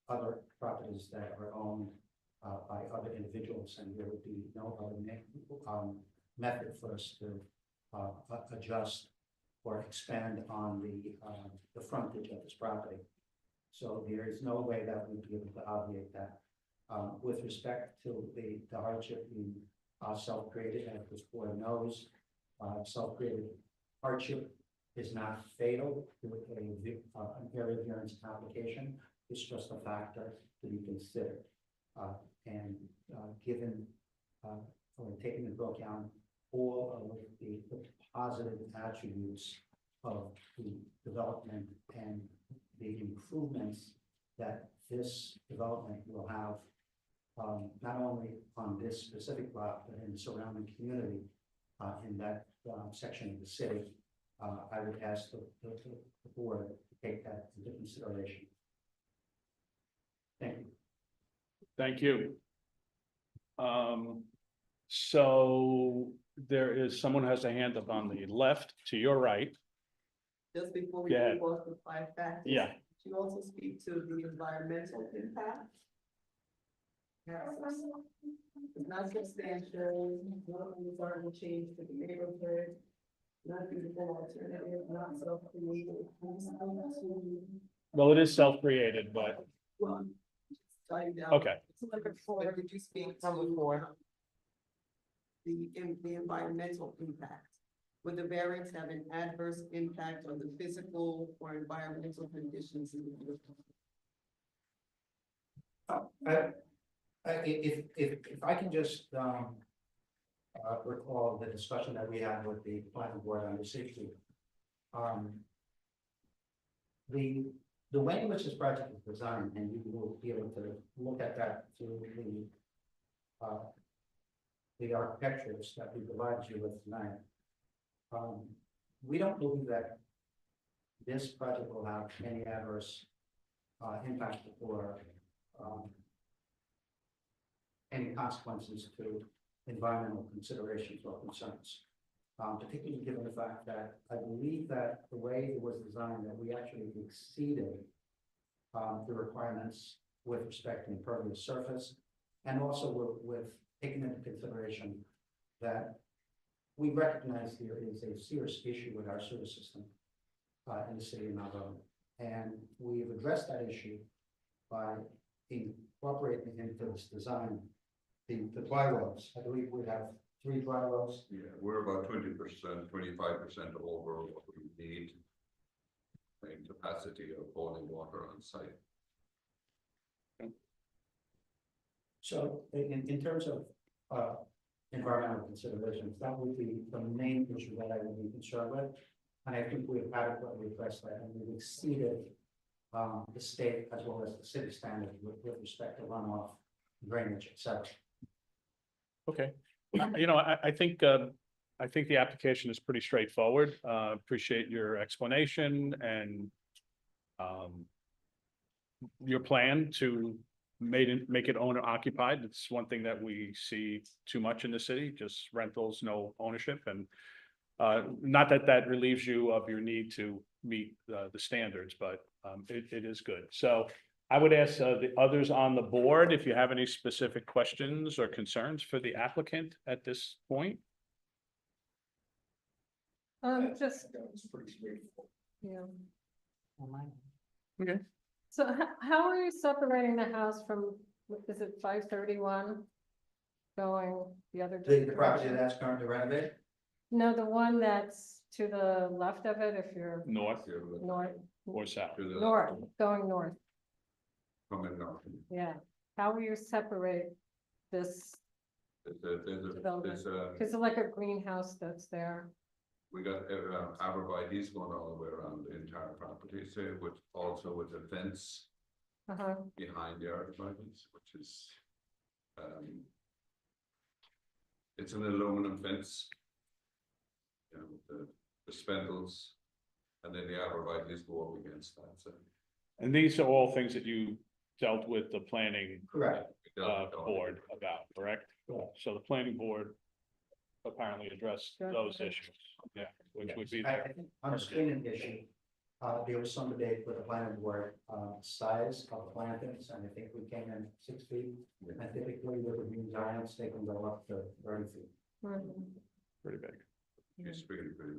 other properties that are owned by other individuals, and there would be no other method for us to adjust or expand on the frontage of this property. So there is no way that we'd be able to obviate that. With respect to the hardship being self-created, as this board knows, self-created hardship is not fatal to an area variance application. It's just a factor to be considered. And given or taking into account all of the positive attributes of the development and the improvements that this development will have, not only on this specific lot, but in the surrounding community, in that section of the city, I would ask the board to take that into consideration. Thank you. Thank you. So there is someone has a hand up on the left to your right. Just before we Go ahead. move on to 5 factors. Yeah. Could you also speak to the environmental impact? It's not substantial, not undesirable change to the neighborhood, not beautiful alternative, not self-created. Well, it is self-created, but Well, starting down. okay. But could you speak to Number 4. the environmental impact? Would the variance have an adverse impact on the physical or environmental conditions in the neighborhood? If I can just recall the discussion that we had with the planning board on this issue. The way in which this project is designed, and you will be able to look at that through the architectures that we provided you with tonight. We don't believe that this project will have any adverse impact or any consequences to environmental considerations or concerns. Particularly given the fact that I believe that the way it was designed, that we actually exceeded the requirements with respect to impervious surface, and also with taking into consideration that we recognize there is a serious issue with our sewer system in the city of Mount Vernon. And we've addressed that issue by incorporating into this design the dry wells. I believe we have 3 dry wells. Yeah, we're about 20%, 25% over what we need in capacity of boiling water on site. So in terms of environmental considerations, that would be the main issue that I would be concerned with. And I think we've adequately addressed that, and we've exceeded the state as well as the city standard with respect to runoff, drainage, etc. Okay. You know, I think the application is pretty straightforward. Appreciate your explanation and your plan to make it owner occupied. It's one thing that we see too much in the city, just rentals, no ownership. And not that relieves you of your need to meet the standards, but it is good. So I would ask the others on the board if you have any specific questions or concerns for the applicant at this point. Just, It's pretty straightforward. yeah. Okay. So how are you separating the house from, is it 531? Going the other The property direction? that's currently renovated, No, the one that's to the left of it, if you're North north, or south? To the- north, going north, Coming north. yeah. How will you separate this, There's a, because it's like a greenhouse that's there. we got, arborvitae's going all the way around the entire property, so with, also with a fence Uh-huh, behind the arborvitae's, which is, it's an aluminum fence. You know, the spindles, and then the arborvitae's go up against that, so. And these are all things that you dealt with the planning correct? we dealt with all of board it. about, correct? So the planning board apparently addressed those issues, yeah, which would be I there. think on the screening issue, there was some debate with the planning board, size of the plantings, and I think we came in 6 feet. And typically with the green giants, they can go up to 30 feet. mhm. Pretty big. It's really, really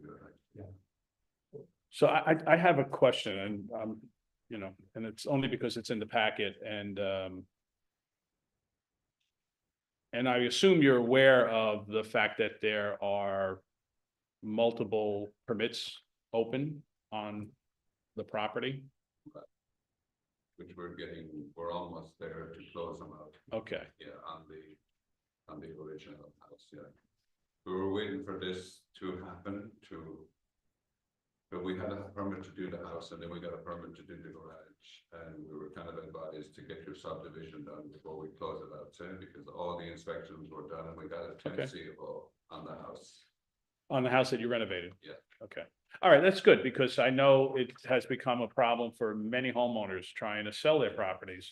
good. So I have a question and, you know, and it's only because it's in the packet and I assume you're aware of the fact that there are multiple permits open on the property. Which we're almost there to close them out. Okay, Yeah, on the original house, yeah. We were waiting for this to happen but we had a permit to do the house and then we got a permit to do the garage. And we were kind of advised to get your subdivision done before we close it out, too, because all the inspections were done and we got a Okay. 10C on the house. on the house that you renovated? Yeah. Okay, all right, that's good, because I know it has become a problem for many homeowners trying to sell their properties.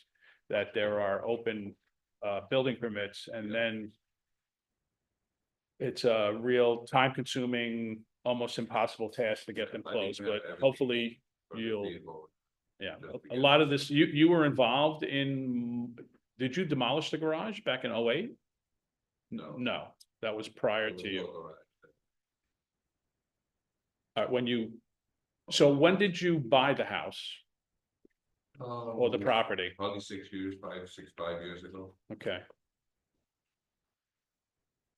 That there are open building permits and then it's a real time-consuming, almost impossible task to get them I think closed, we have but everything hopefully for the you'll, people. yeah, just to a get lot it. of this, you were involved in, did you demolish the garage back in 08? No. No, that was prior It was to you. all garage. When you, so when did you buy the house or the property? Probably 6 years, 5 years ago. Okay.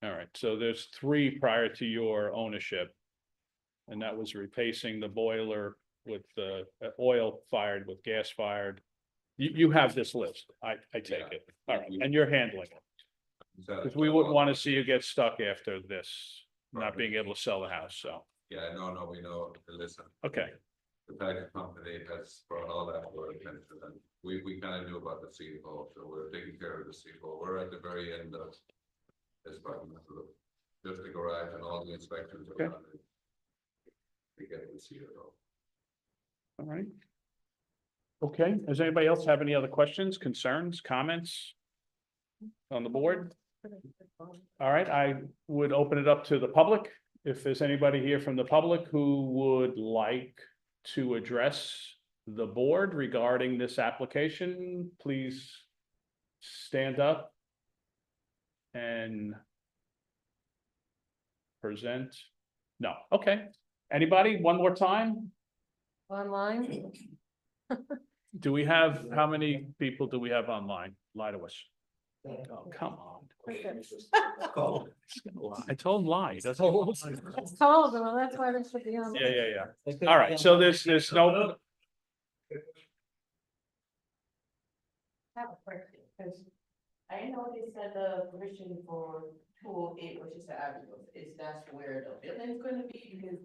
All right, so there's 3 prior to your ownership. And that was replacing the boiler with the oil fired with gas fired. You have this list, I take Yeah. it. All right, and you're handling it. Because we wouldn't want to see you get stuck after this, not being able to sell the house, so, Yeah, no, we know, listen, okay, the title company has brought all that work into them. We kind of knew about the CFO, so we're taking care of the CFO. We're at the very end of this part, just the garage and all the inspections. are Okay. done. We get the CFO. all right. Okay, does anybody else have any other questions, concerns, comments on the board? All right, I would open it up to the public. If there's anybody here from the public who would like to address the board regarding this application, please stand up and present. No, okay. Anybody? One more time? Online, Do we have, how many people do we have online? Lie to us. Oh, come on. Cool. I told him lie. He doesn't. it's cold, well, that's why they should be on. Yeah. All right, so there's no, Have a question, because I know they said the permission for 208, which is the avenue, is that's where the building's gonna be, because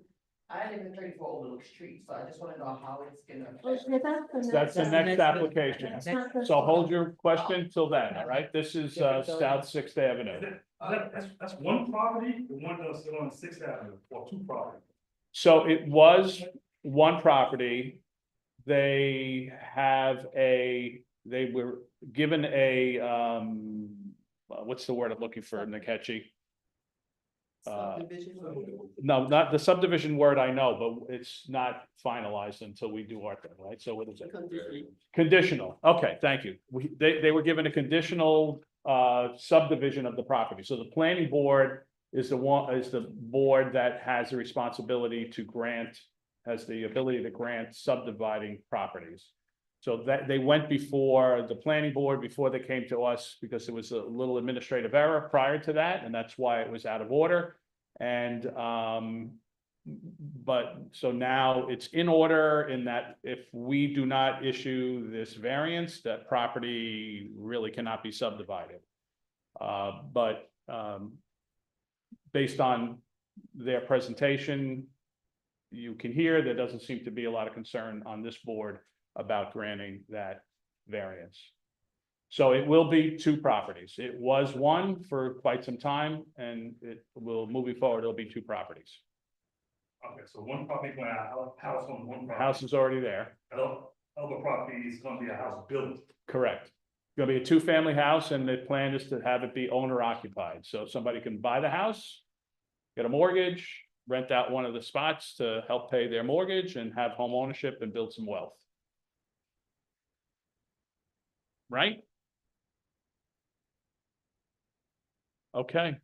I live in 34 Overlook Street, so I just wanna know how it's gonna affect. that's the next application. That's not this So one. hold your question till then, all right? This is South Sixth Avenue. That's one property, the one that's on Sixth Avenue, or 2 properties. So it was one property. They were given a, what's the word I'm looking for, Nkechi? Subdivision. No, not the subdivision word I know, but it's not finalized until we do our thing, right? So what is it? Condition. Conditional, okay, thank you. They were given a conditional subdivision of the property, so the planning board is the board that has the responsibility to grant, has the ability to grant subdividing properties. So that they went before the planning board, before they came to us, because there was a little administrative error prior to that, and that's why it was out of order. And but so now it's in order in that if we do not issue this variance, that property really cannot be subdivided. But based on their presentation, you can hear there doesn't seem to be a lot of concern on this board about granting that variance. So it will be two properties. It was one for quite some time, and it will, moving forward, it'll be two properties. Okay, so one property going to house on one The property. house is already there, Other property is gonna be a house built. correct. Gonna be a two-family house, and the plan is to have it be owner occupied, so somebody can buy the house, get a mortgage, rent out one of the spots to help pay their mortgage, and have home ownership and build some wealth. Right? Okay.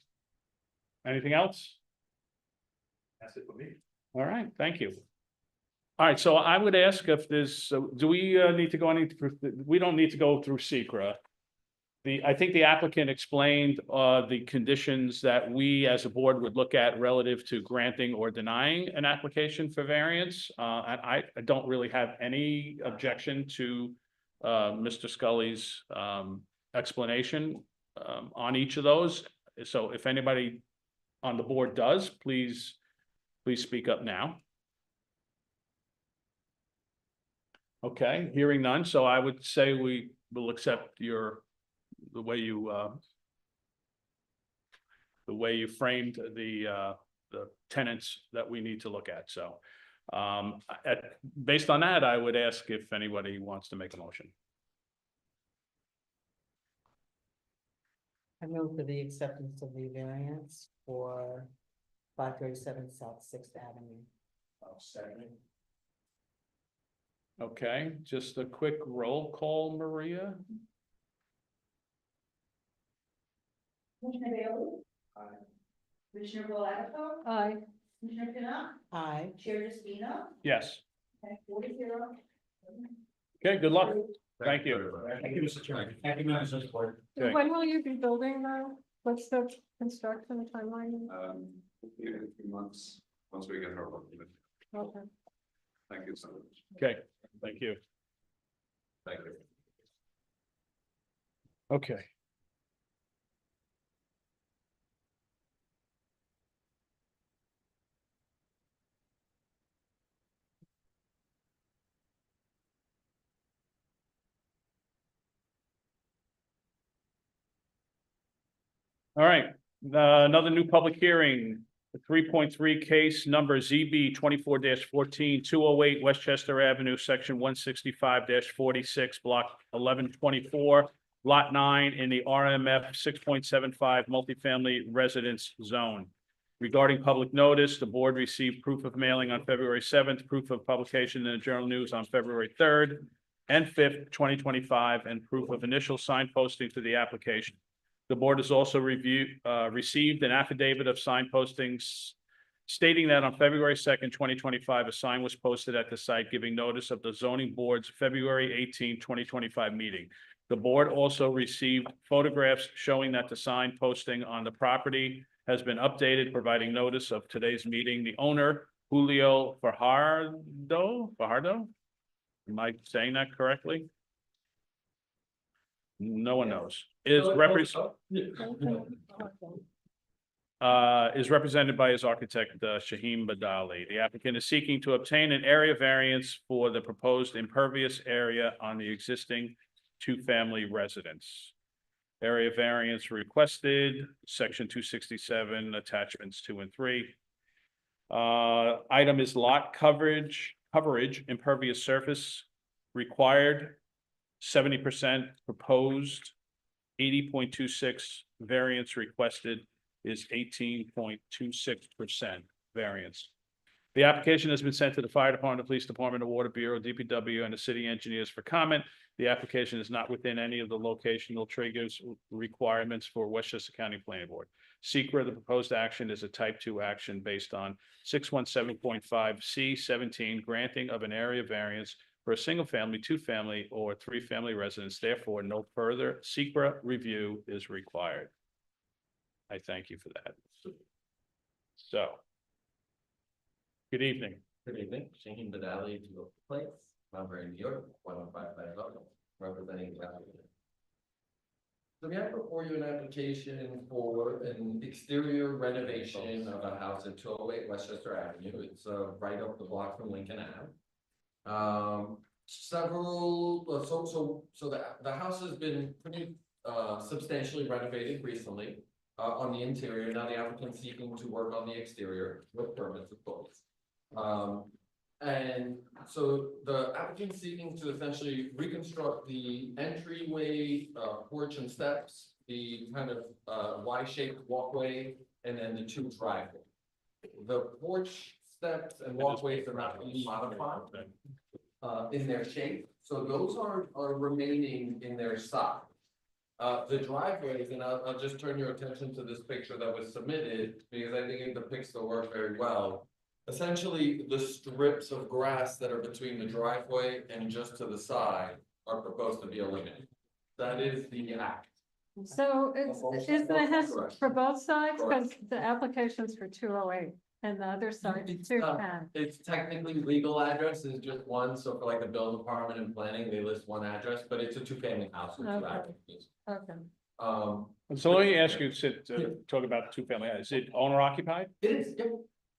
Anything else? That's it for me. All right, thank you. All right, so I would ask if there's, do we need to go any, we don't need to go through SECR. I think the applicant explained the conditions that we as a board would look at relative to granting or denying an application for variance. And I don't really have any objection to Mr. Scully's explanation on each of those. So if anybody on the board does, please speak up now. Okay, hearing none, so I would say we will accept the way you framed the tenants that we need to look at, so. Based on that, I would ask if anybody wants to make a motion. I move for the acceptance of the variance for 537 South Sixth Avenue. Okay, just a quick roll call, Maria. Commissioner Bailey? Aye. Commissioner Bellato? Aye. Commissioner Knapp? Aye. Chair Despina? Yes. Okay, 4-0. Okay, good luck. Thank you. Thank you, Mr. Chairman. Thank you, members of the board. Okay. When will you be building now? What's the construction timeline? In a few months, once we get our work. Okay. Thank you so much. Okay, thank you. Thank you. Okay. All right, another new public hearing, 3.3 case number ZB 24-14, 208 Westchester Avenue, section 165-46, block 1124, lot 9 in the RMF 6.75 multifamily residence zone. Regarding public notice, the board received proof of mailing on February 7th, proof of publication in the Journal News on February 3rd and 5th, 2025, and proof of initial sign posting to the application. The board has also received an affidavit of sign postings stating that on February 2nd, 2025, a sign was posted at the site giving notice of the zoning board's February 18, 2025 meeting. The board also received photographs showing that the sign posting on the property has been updated, providing notice of today's meeting. The owner, Julio Fajardo? Am I saying that correctly? No one knows. Is represented by his architect, Shaheen Badali. The applicant is seeking to obtain an area variance for the proposed impervious area on the existing two-family residence. Area variance requested, section 267, attachments 2 and 3. Item is lot coverage, impervious surface required, 70% proposed, 80.26 variance requested, is 18.26% variance. The application has been sent to the Fire Department, the Police Department, the Water Bureau, DPW, and the city engineers for comment. The application is not within any of the locational triggers requirements for Westchester County Planning Board. Secret, the proposed action is a type 2 action based on 617.5C17, granting of an area variance for a single family, 2-family, or 3-family residence. Therefore, no further secret review is required. I thank you for that. So. Good evening. Good evening, Shane Badali to the place, Mountberry, New York, 105 representing the applicant. So we have before you an application for an exterior renovation of a house at 208 Westchester Avenue. It's right up the block from Lincoln Ave. The house has been pretty substantially renovated recently on the interior. Now the applicant's seeking to work on the exterior with permits, of course. And so the applicant seeking to essentially reconstruct the entryway, porch and steps, the kind of Y-shaped walkway, and then the 2 driveways. The porch, steps, and walkways are not being modified in their shape, so those are remaining in their size. The driveways, and I'll just turn your attention to this picture that was submitted, because I think it depicts the work very well. Essentially, the strips of grass that are between the driveway and just to the side are proposed to be eliminated. That is the act. So it has Correct. for both sides, because Correct. the application's for 208 and the other side is It's, 210. It's technically legal address is just one, so for like the building department and planning, they list one address, but it's a 2-family house with 2 Okay. addresses. Okay. So let me ask you, Sid, to talk about 2-family, is it owner occupied? It is, yep.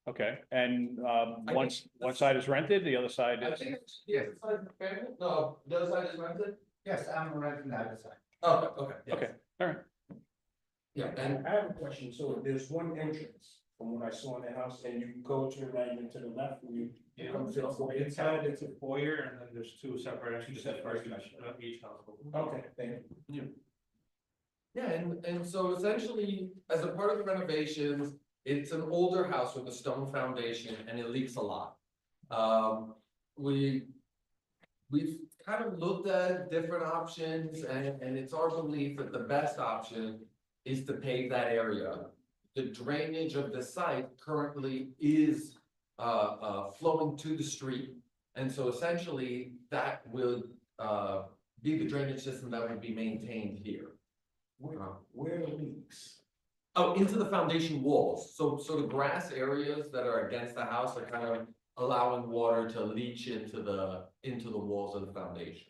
Okay, and I one think- side is rented, the other side I is, think it's, yes, it's like family, no, the other side is rented? Yes, I'm renting the other side. Oh, okay, yes. okay, all right. Yeah, and I have a question, so there's one entrance from what I saw in the house, and you go to the right and to the left, and you come to the foyer. Inside, it's a foyer, and then there's 2 separate entrances for each household. Okay, thank you. yeah, and so essentially, as a part of the renovations, it's an older house with a stone foundation and it leaks a lot. We've kind of looked at different options and it's our belief that the best option is to pave that area. The drainage of the site currently is flowing to the street. And so essentially that would be the drainage system that would be maintained here. Where are the leaks? Oh, into the foundation walls. So the grass areas that are against the house are kind of allowing water to leach into the walls of the foundation.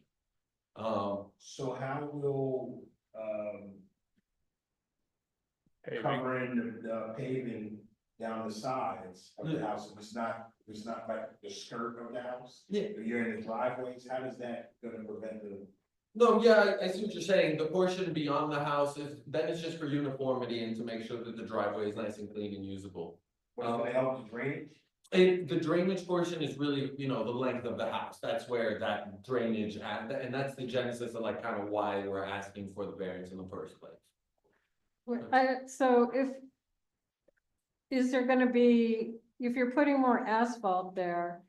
So how will, covering the paving down the sides of the house, if it's not like the skirt of the house? Yeah. You're in the driveways, how is that gonna prevent the? No, yeah, I see what you're saying. The portion beyond the house is, then it's just for uniformity and to make sure that the driveway is nice and clean and usable. What's gonna help the drainage? The drainage portion is really, the length of the house. That's where that drainage and that's the genesis of like kind of why we're asking for the variance in the first place. So is there gonna be, if you're putting more asphalt there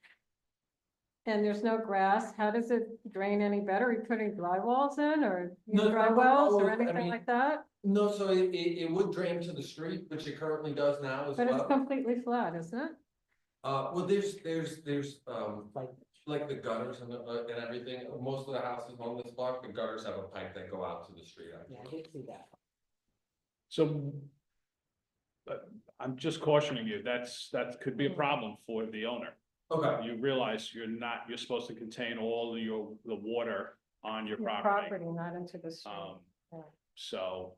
and there's no grass, how does it drain any better? Are you putting dry walls in or No, dry no, wells no, or I anything mean, like that? No, so it would drain to the street, which it currently does now as But it's well. completely flat, isn't it? Well, there's like the gutters and everything. Most of the houses on this block, the gutters have a pipe that go out to the street. Yeah, I did see that. So. I'm just cautioning you, that could be a problem for the owner. Okay, You realize you're supposed to contain all the water on your Your property. property, not into the street. Yeah. So.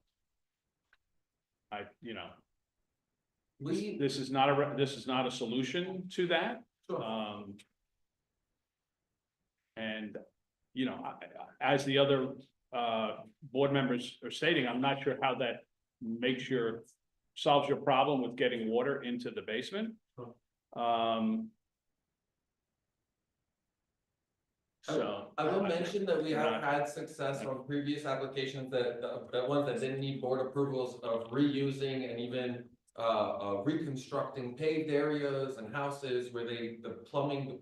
we, This is not a solution to that. sure. And, as the other, board members are stating, I'm not sure how that solves your problem with getting water into the basement. Sure. So, I will mention that we have had success on previous applications that ones that didn't need board approvals of reusing and even reconstructing paved areas and houses where the plumbing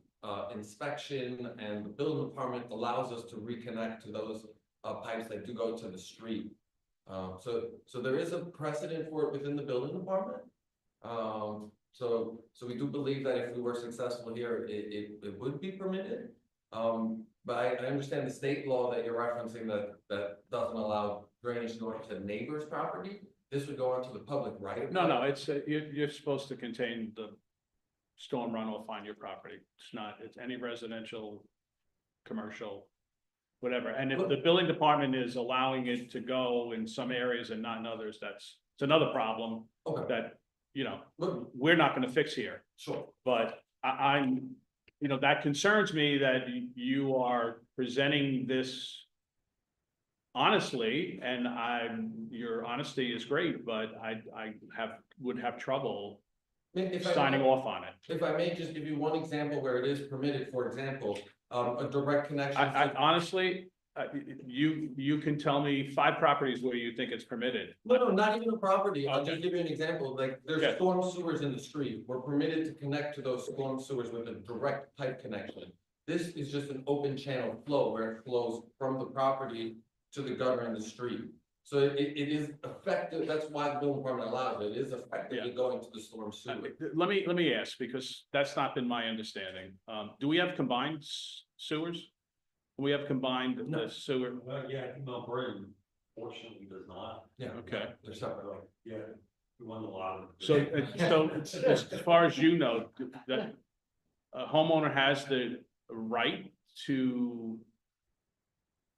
inspection and the building department allows us to reconnect to those pipes that do go to the street. So there is a precedent for it within the building department. So we do believe that if we were successful here, it would be permitted. But I understand the state law that you're referencing that doesn't allow drainage going to neighbor's property. This would go onto the public right of way. No, it's, you're supposed to contain the storm runoff on your property. It's not, it's any residential, commercial, whatever. And if the building department is allowing it to go in some areas and not in others, it's another problem Okay, that, you know, look, we're not gonna fix here. sure. But I'm, you know, that concerns me that you are presenting this honestly, and your honesty is great, but I would have trouble If I signing may- off on it. If I may just give you one example where it is permitted, for example, a direct connection. I honestly, you can tell me 5 properties where you think it's permitted. No, not even a property. I'll Okay. just give you an example. Like, there's Okay. storm sewers in the street. We're permitted to connect to those storm sewers with a direct pipe connection. This is just an open channel flow where it flows from the property to the gutter in the street. So it is effective. That's why the building department allows it. It is effectively going to the storm sewer. Let me ask, because that's not been my understanding. Do we have combined sewers? We have combined the sewer, Yeah, Mount Vernon fortunately does not. Yeah. okay. They're separate. Yeah, we won a lot of. So as far as you know, that a homeowner has the right to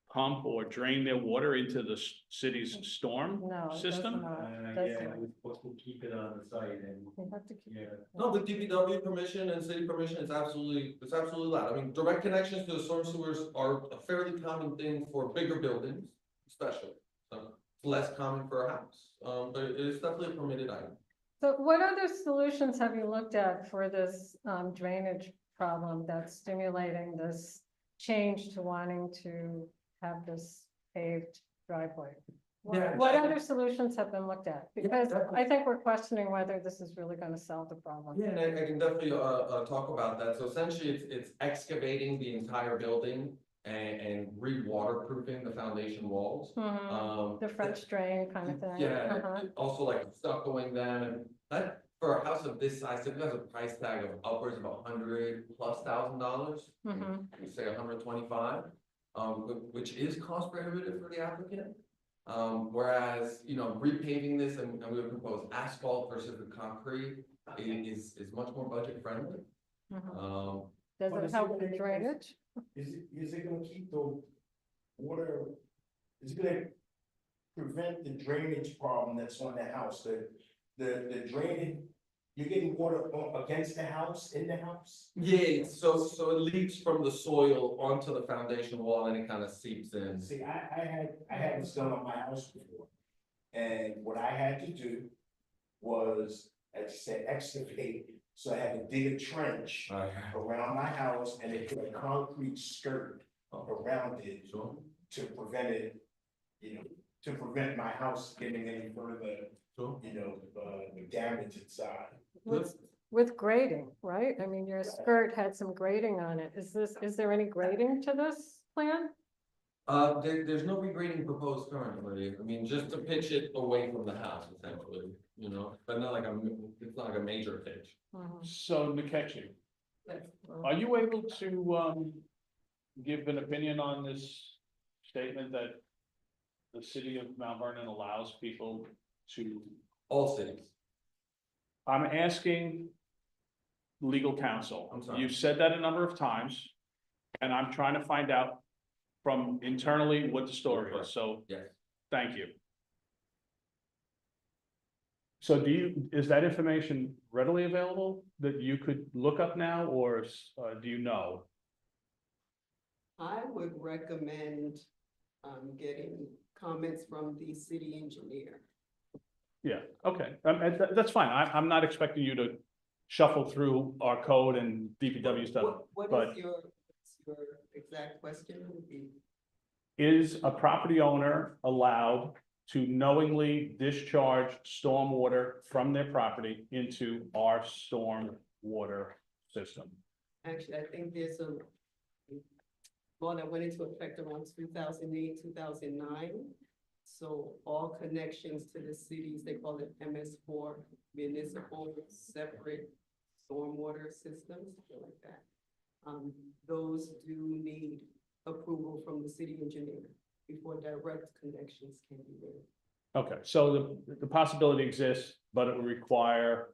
pump or drain their water into the city's storm No, it does system? not. Yeah, That's- we're supposed to keep it on the site and, You have to keep- yeah. No, with DPW permission and city permission, it's absolutely allowed. I mean, direct connections to the storm sewers are a fairly common thing for bigger buildings, especially. So it's less common for a house, but it is definitely a permitted item. So what other solutions have you looked at for this drainage problem that's stimulating this change to wanting to have this paved driveway? Yeah, What I- other solutions have been looked at? Because I think we're questioning whether this is really gonna solve the problem. Yeah, and I can definitely talk about that. So essentially, it's excavating the entire building and re-waterproofing the foundation walls. Mhm. The French drain kind of thing. Yeah, Uh-huh. also like stuccoing them, and that, for a house of this size, it has a price tag of upwards of $100,000+. Mhm. We say 125, which is cost prohibitive for the applicant. Whereas, you know, repaving this and we would propose asphalt versus the concrete is much more budget friendly. Mhm. Does But it is help it with gonna- drainage? Is it gonna keep the water, is it gonna prevent the drainage problem that's on the house, the drainage? You're getting water against the house, in the house? Yeah, so it leaks from the soil onto the foundation wall and it kind of seeps in. See, I had this done on my house before. And what I had to do was, as you said, excavate, so I had to dig a trench around my house and they put a concrete skirt around it Sure. to prevent it, you know, to prevent my house getting any further, Sure. you know, the damage inside. With grading, right? I mean, your skirt had some grading on it. Is there any grading to this plan? There's no regrading proposed currently. I mean, just to pitch it away from the house essentially, you know, but not like it's not like a major pitch. Mhm. So Nkechi, are you able to give an opinion on this statement that the city of Mount Vernon allows people to? All cities. I'm asking legal counsel. I'm sorry. You've said that a number of times, and I'm trying to find out from internally what the story is, so Yes. thank you. So is that information readily available that you could look up now, or do you know? I would recommend, getting comments from the city engineer. Yeah, okay, and that's fine. I'm not expecting you to shuffle through our code and DPW stuff. What but- is your Your exact question would be, Is a property owner allowed to knowingly discharge stormwater from their property into our storm water system? actually, I think there's a law that went into effect around 2008, 2009. So all connections to the cities, they call it MS4, municipal separate stormwater systems, something like that. Those do need approval from the city engineer before direct connections can be made. Okay, so the possibility exists, but it would require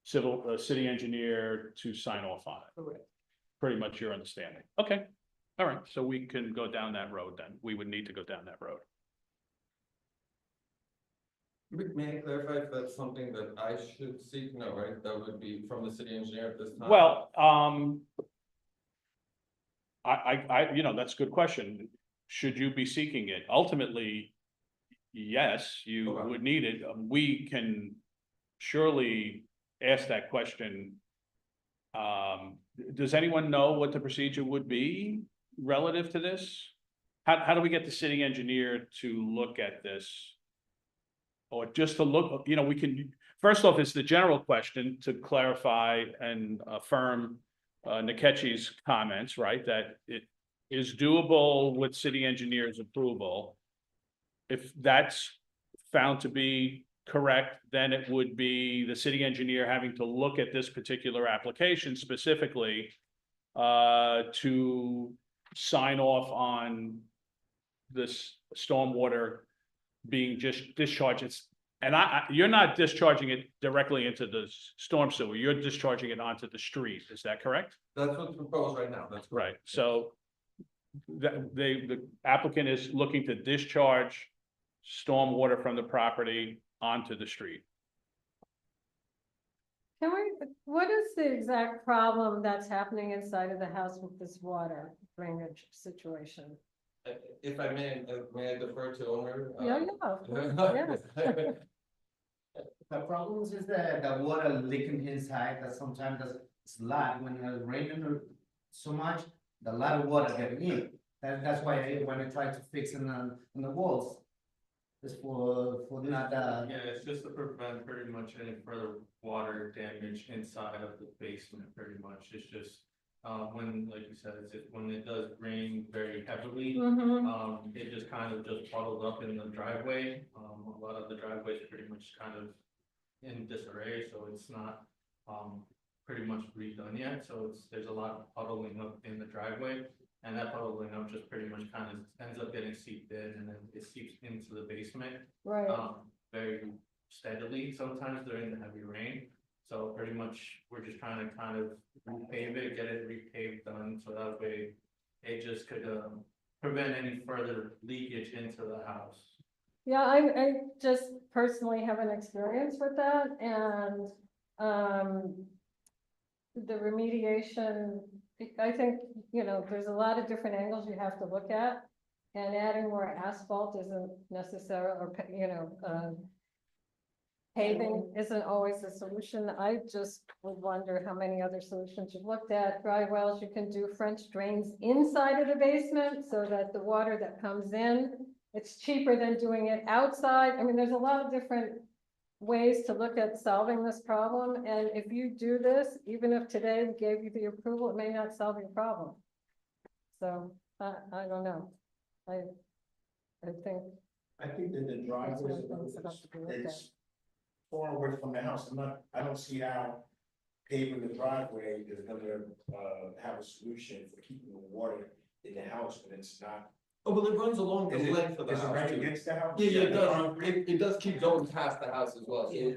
city engineer to sign off on it. Correct. Pretty much your understanding. Okay, all right, so we can go down that road then. We would need to go down that road. May I clarify if that's something that I should seek? No, right? That would be from the city engineer at this time? Well, you know, that's a good question. Should you be seeking it? Ultimately, yes, you Okay. would need it. We can surely ask that question. Does anyone know what the procedure would be relative to this? How do we get the city engineer to look at this? Or just to look, you know, we can, first off, it's the general question to clarify and affirm Nkechi's comments, right? That it is doable with city engineer's approval. If that's found to be correct, then it would be the city engineer having to look at this particular application specifically to sign off on this stormwater being just discharged. And you're not discharging it directly into the storm sewer, you're discharging it onto the street, is that correct? That's what's proposed right now, that's Right, so the applicant is looking to discharge stormwater from the property onto the street. What is the exact problem that's happening inside of the house with this water drainage situation? If I may I defer to owner? Yeah, yeah. The problems is the water leaking inside, that sometimes it's lot, when it's raining so much, the lot of water getting in. That's why when I try to fix in the walls, it's for not, Yeah, it's just to prevent pretty much any further water damage inside of the basement, pretty much. It's just, when, like you said, when it does rain very heavily, Mhm. it just kind of just puddles up in the driveway. A lot of the driveways pretty much kind of in disarray, so it's not, pretty much redone yet, so there's a lot of puddling up in the driveway. And that puddling up just pretty much kind of ends up getting seeped in, and then it seeps into the basement, Right, very steadily sometimes during the heavy rain. So pretty much, we're just trying to kind of repave it, get it repaved done, so that way it just could, prevent any further leakage into the house. yeah, I just personally have an experience with that, and, the remediation, I think, you know, there's a lot of different angles you have to look at. And adding more asphalt isn't necessary, or, you know, paving isn't always a solution. I just would wonder how many other solutions you've looked at. Dry wells, you can do French drains inside of the basement so that the water that comes in, it's cheaper than doing it outside. I mean, there's a lot of different ways to look at solving this problem, and if you do this, even if today we gave you the approval, it may not solve your problem. So, I don't know. I think. I think that the That's one driveway of the things that have to be looked at. is far away from the house. I don't see how paving the driveway is gonna, have a solution for keeping the water in the house when it's not. Oh, well, it runs along the Is it- length of the is it house. right too. against the house? Yeah, it does, it does keep going past the house as well, so, Yeah.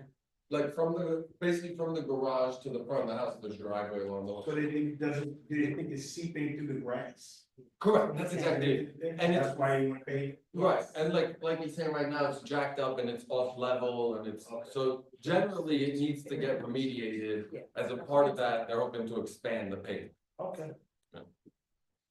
like, basically from the garage to the front of the house, there's a driveway along those. So they doesn't, do they think it's seeping through the grass? Correct, that's exactly it. And it's- That's why you want to pay. Right, and like you're saying right now, it's jacked up and it's off level and it's, so generally it needs to get remediated. As a part of that, they're hoping to expand the pavement. Okay.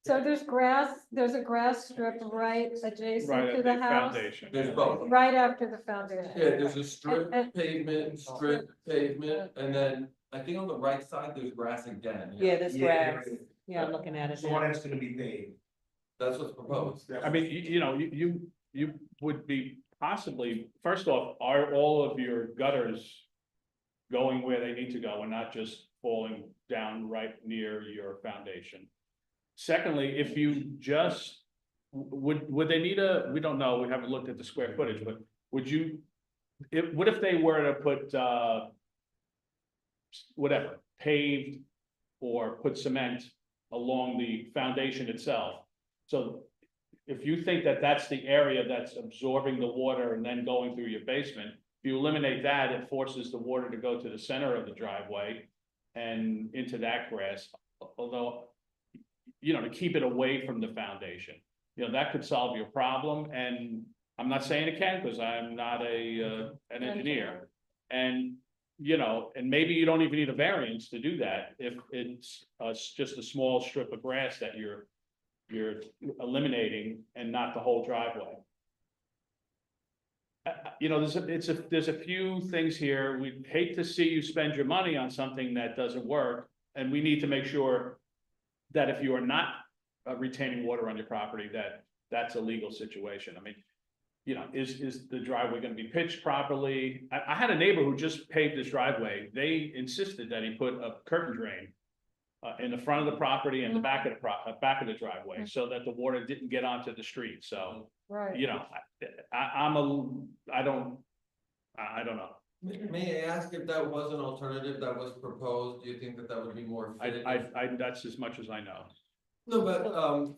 So there's a grass strip right Right adjacent at to the house, foundation. There's both. right after the foundation. Yeah, there's a strip And- pavement, strip pavement, and then I think on the right side, there's grass again. Yeah, that's Yeah, grass. Yeah, I'm looking at it So what now. that's gonna be paved. That's what's proposed. I mean, you would be possibly, first off, are all of your gutters going where they need to go and not just falling down right near your foundation? Secondly, if you just, would they need we don't know, we haven't looked at the square footage, but would you, what if they were to put, whatever, paved or put cement along the foundation itself? So if you think that that's the area that's absorbing the water and then going through your basement, if you eliminate that, it forces the water to go to the center of the driveway and into that grass, although, to keep it away from the foundation. That could solve your problem, and I'm not saying it can, because I'm not an engineer. And, and maybe you don't even need a variance to do that, if it's just a small strip of grass that you're eliminating and not the whole driveway. There's a few things here. We'd hate to see you spend your money on something that doesn't work, and we need to make sure that if you are not retaining water on your property, that's a legal situation. I mean, is the driveway gonna be pitched properly? I had a neighbor who just paved his driveway. They insisted that he put a curtain drain in the front of the property and the back of the driveway, so that the water didn't get onto the street. So, Right. I don't know. May I ask if that was an alternative that was proposed? Do you think that that would be more fitted? That's as much as I know. No,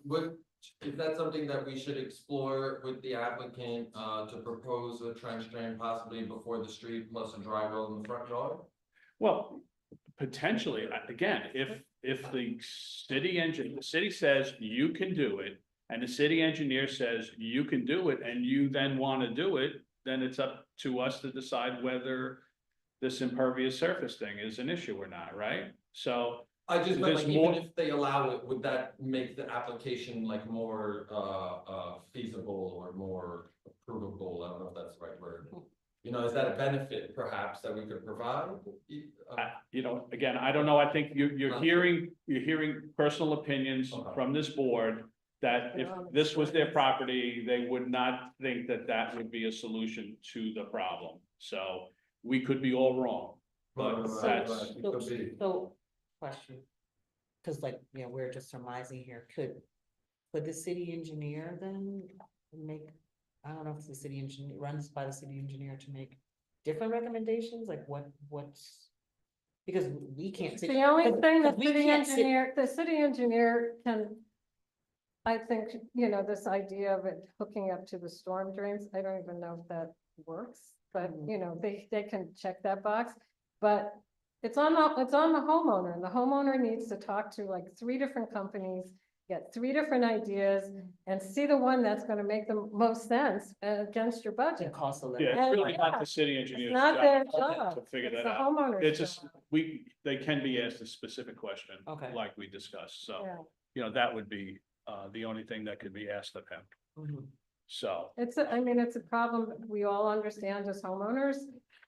but is that something that we should explore with the applicant, to propose a trench drain possibly before the street plus a dry well in the front yard? Well, potentially, again, if the city says you can do it, and the city engineer says you can do it, and you then want to do it, then it's up to us to decide whether this impervious surface thing is an issue or not, right? So. I just meant There's like, even more- if they allow it, would that make the application like more feasible or more approvable? I don't know if that's the right word. Is that a benefit perhaps that we could provide? Again, I don't know, I think you're hearing personal opinions from this board, that if this was their property, they would not think that that would be a solution to the problem. So we could be all wrong, but that's, It could be. So, question, because we're just surmising here, could the city engineer then make, I don't know if the city engineer runs by the city engineer to make different recommendations, like what's, because we can't. The only thing because we can't sit- the city engineer can, I think, this idea of it hooking up to the storm drains, I don't even know if that works, but, they can check that box. But it's on the homeowner, and the homeowner needs to talk to like 3 different companies, get 3 different ideas, and see the one that's gonna make the most sense against your budget. It costs a little. yeah, it's really Yeah. not the city engineer's It's not their job job. to figure It's that the out. homeowner's It's just, job. they can be asked a specific question, Okay. like we discussed, so, Yeah. that would be, the only thing that could be asked of him, Mhm. so. It's a problem we all understand as homeowners,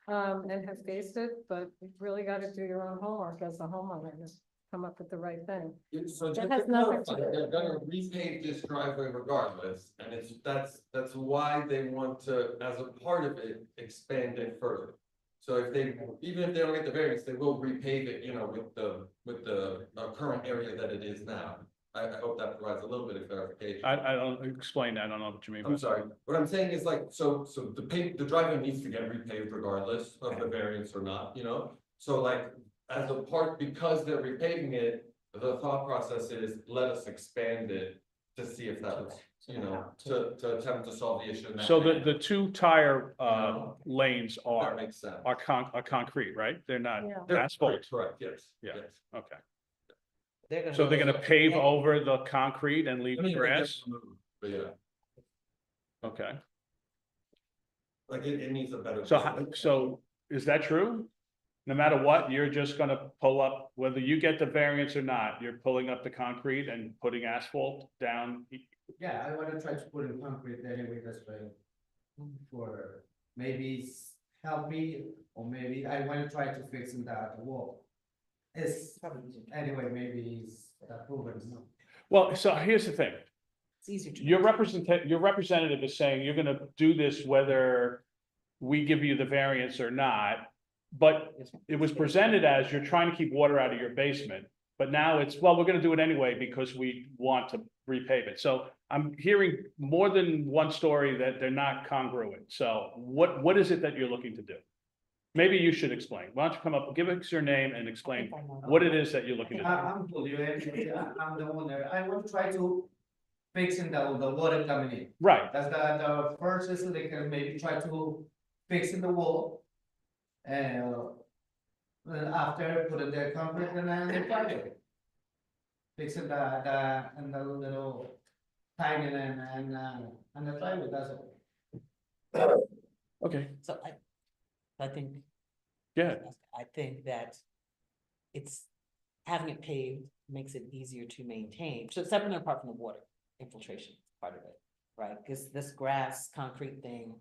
and have faced it, but you've really gotta do your own homework as a homeowner to come up with the right thing. So That just has to nothing to clarify, do they're gonna repave this driveway regardless, and that's why they want to, as a part of it, expand it further. So even if they don't get the variance, they will repave it, with the current area that it is now. I hope that provides a little bit of clarification. I don't explain that, I don't know what you mean. by I'm sorry, what I'm saying is like, so the driveway needs to get repaved regardless of the variance or not, So like, as a part, because they're repaving it, the thought process is, let us expand it to see if that was, to attempt to solve the issue. in that So manner. the 2 tire lanes That are makes sense. concrete, right? They're not Yeah. They're asphalt. correct, yes. Yeah. yes. Okay, They're so they're gonna pave Yeah. over the concrete and leave I mean, they grass? get removed, But yeah, Okay, like it needs a better. so is that true? No matter what, you're just gonna pull up, whether you get the variance or not, you're pulling up the concrete and putting asphalt down? Yeah, I wanna try to put in concrete anyway, that's why. For maybe help me, or maybe I wanna try to fix in that wall. It's, anyway, maybe it's approve it, no. Well, so here's the thing. It's easier to. Your representative is saying you're gonna do this whether we give you the variance or not. But it was presented as you're trying to keep water out of your basement, but now it's, well, we're gonna do it anyway because we want to repave it. So I'm hearing more than one story that they're not congruent. So what is it that you're looking to do? Maybe you should explain. Why don't you come up, give us your name and explain what it is that you're looking to do. I'm Julio, I'm the owner, I want to try to fixing the water coming in. Right, That's the first is they can maybe try to fix in the wall. And then after putting the concrete and then the plywood. Fixing the little tiling and the plywood, that's all. okay, So I think. yeah, I think that it's, having it paved makes it easier to maintain, so separate and apart from the water infiltration part of it, right? Because this grass, concrete thing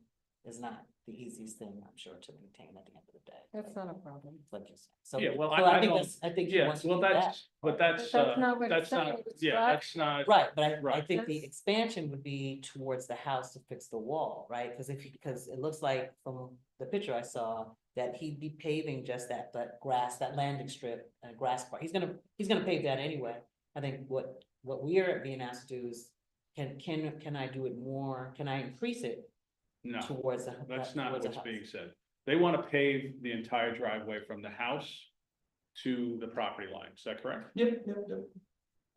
is not the easiest thing, I'm sure, to maintain at the end of the day. That's not a problem. Like you said. So, Yeah, well, so I think don't- that's, I think. he yeah, wants to well, do that. that's, but that's, That's not what that's it's saying, not, it's yeah, not- that's not. Right, but I Right. think the That's- expansion would be towards the house to fix the wall, right? Because because it looks like from the picture I saw that he'd be paving just that grass, that landing strip and grass part. He's gonna pave that anyway. I think what we're being asked to do is, can I do it more? Can I increase it No, towards the? that's not towards the what's house? being said. They want to pave the entire driveway from the house to the property line. Is that correct? Yep.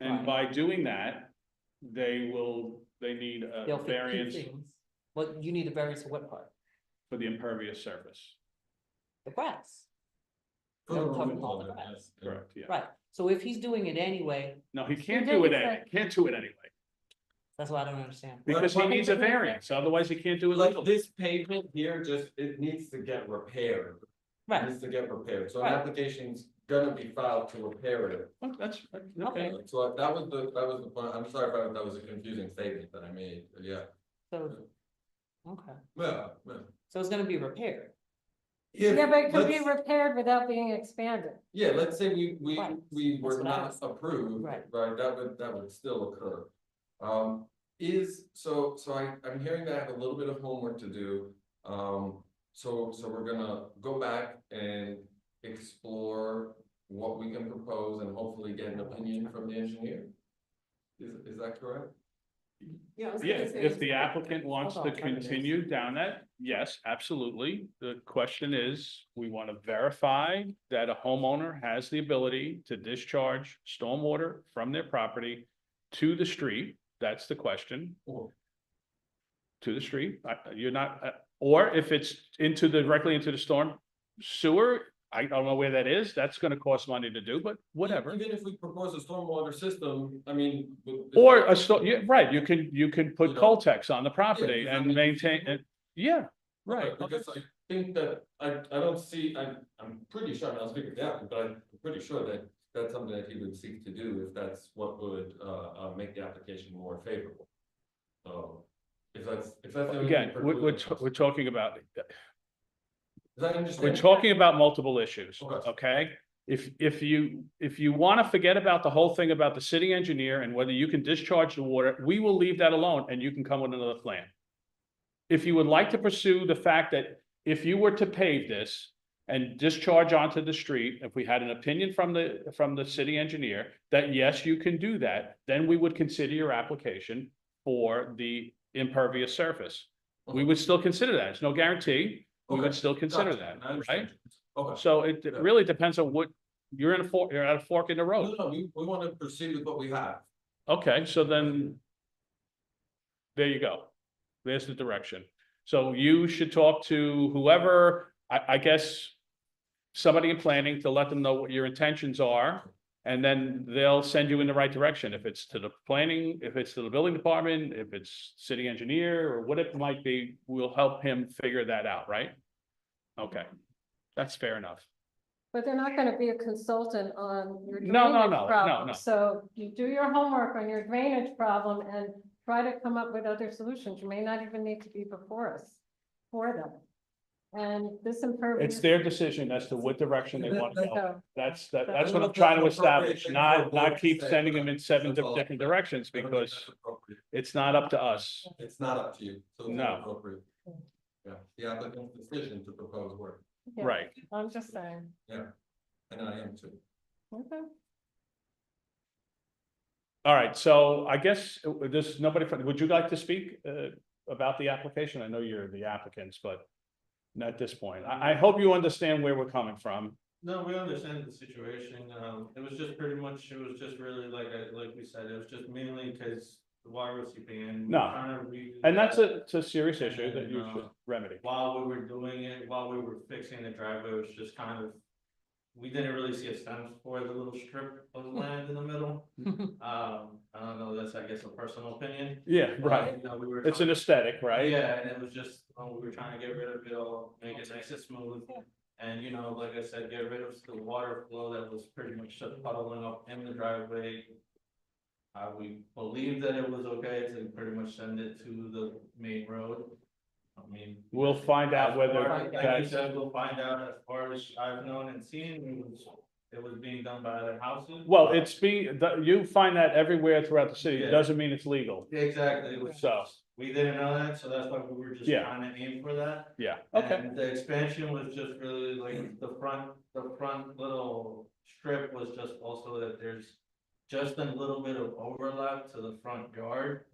And Right. by doing that, they need They'll a fit two variance things. Well, you need a variance for what part? for the impervious surface. The grass. For No, the talking removal about of the it, grass. yeah. Correct, yeah. Right, so if he's doing it anyway, No, he can't did do it, say- can't do it anyway, that's why I don't understand. because he Well, needs a variance, otherwise he can't do it Like legally. this pavement here, just, it needs to get repaired. It Right, Needs to get repaired, so an Right. application's gonna be filed to repair it. Oh, that's, Okay. okay, So that was the point, I'm sorry if that was a confusing statement that I made, but yeah. so, okay, Yeah. so it's gonna be repaired. Yeah, but it could be let's- repaired without being expanded. Yeah, let's say Right. we were That's what I not was- approved, Right. right, that would still occur. I'm hearing that I have a little bit of homework to do. So we're gonna go back and explore what we can propose and hopefully get an opinion from the engineer. Is that correct? Yeah, I was yeah, gonna say- if the applicant wants to Hold on, let me just- continue down that, yes, absolutely. The question is, we want to verify that a homeowner has the ability to discharge stormwater from their property to the street, that's the question. Or- To the street, you're not, or if it's directly into the storm sewer, I don't know where that is, that's gonna cost money to do, but whatever. Even if we propose a stormwater system, I mean. Or yeah, right, you can put You know, Coltex on the property does that and make it maintain feasible? it, yeah, right. Because I think that, I don't see, I'm pretty sure, I'll speak with the applicant, but I'm pretty sure that that's something that he would seek to do if that's what would, make the application more favorable. So, if that's the only thing Again, precluding us. we're talking about, Is that understandable? we're talking about multiple issues, Okay. okay? If you wanna forget about the whole thing about the city engineer and whether you can discharge the water, we will leave that alone and you can come with another plan. If you would like to pursue the fact that if you were to pave this and discharge onto the street, if we had an opinion from the city engineer that yes, you can do that, then we would consider your application for the impervious surface. We would still consider that. It's no guarantee. We would Okay, still consider gotcha, that, I understand. right? Okay. So it Yeah. really depends on what, you're at a fork in the No, road. no, we wanna proceed with what we have. Okay, so then. There you go. There's the direction. So you should talk to whoever, I guess. Somebody in planning to let them know what your intentions are. And then they'll send you in the right direction. If it's to the planning, if it's to the building department, if it's city engineer or what it might be, we'll help him figure that out, right? Okay, that's fair enough. But they're not gonna be a consultant on your No, no, drainage no, problem. no. So you do your homework on your drainage problem and try to come up with other solutions. You may not even need to be before us for them. And this impervious. It's their decision as to what direction they want to go. So, That's what I'm trying to establish, not keep sending them in seven different directions, because it's not up to us. It's not up to you. So it's No. not appropriate. Yeah, the applicant's decision to propose work, yeah, Right. I'm just saying. and I am too. Okay. All right, so I guess there's nobody, would you like to speak about the application? I know you're the applicants, but not at this point. I hope you understand where we're coming from. No, we understand the situation, it was just pretty much, it was just really like we said, it was just mainly because the water was seeping in. We were No. trying to redo And that's that. it's a serious issue that you should remedy. While we were doing it, while we were fixing the driveway, it was just kind of, we didn't really see a sense for the little strip of land in the middle. I don't know, that's, I guess, a personal opinion. Yeah, right. You know, we were It's an aesthetic, right? Yeah, and it was just, we were trying to get rid of it all, make it nice and smooth. And, you know, like I said, get rid of the water flow that was pretty much just puddling up in the driveway. We believe that it was okay to pretty much send it to the main road. I mean. We'll find out whether Like you that's, said, we'll find out. As far as I've known and seen, it was being done by other houses. well, you find that everywhere throughout the city. It Yeah. doesn't mean it's legal. Exactly, it was, So, we didn't know that, so that's why we were just Yeah. trying to aim for that. yeah, okay. And the expansion was just really like the front little strip was just also that there's just a little bit of overlap to the front yard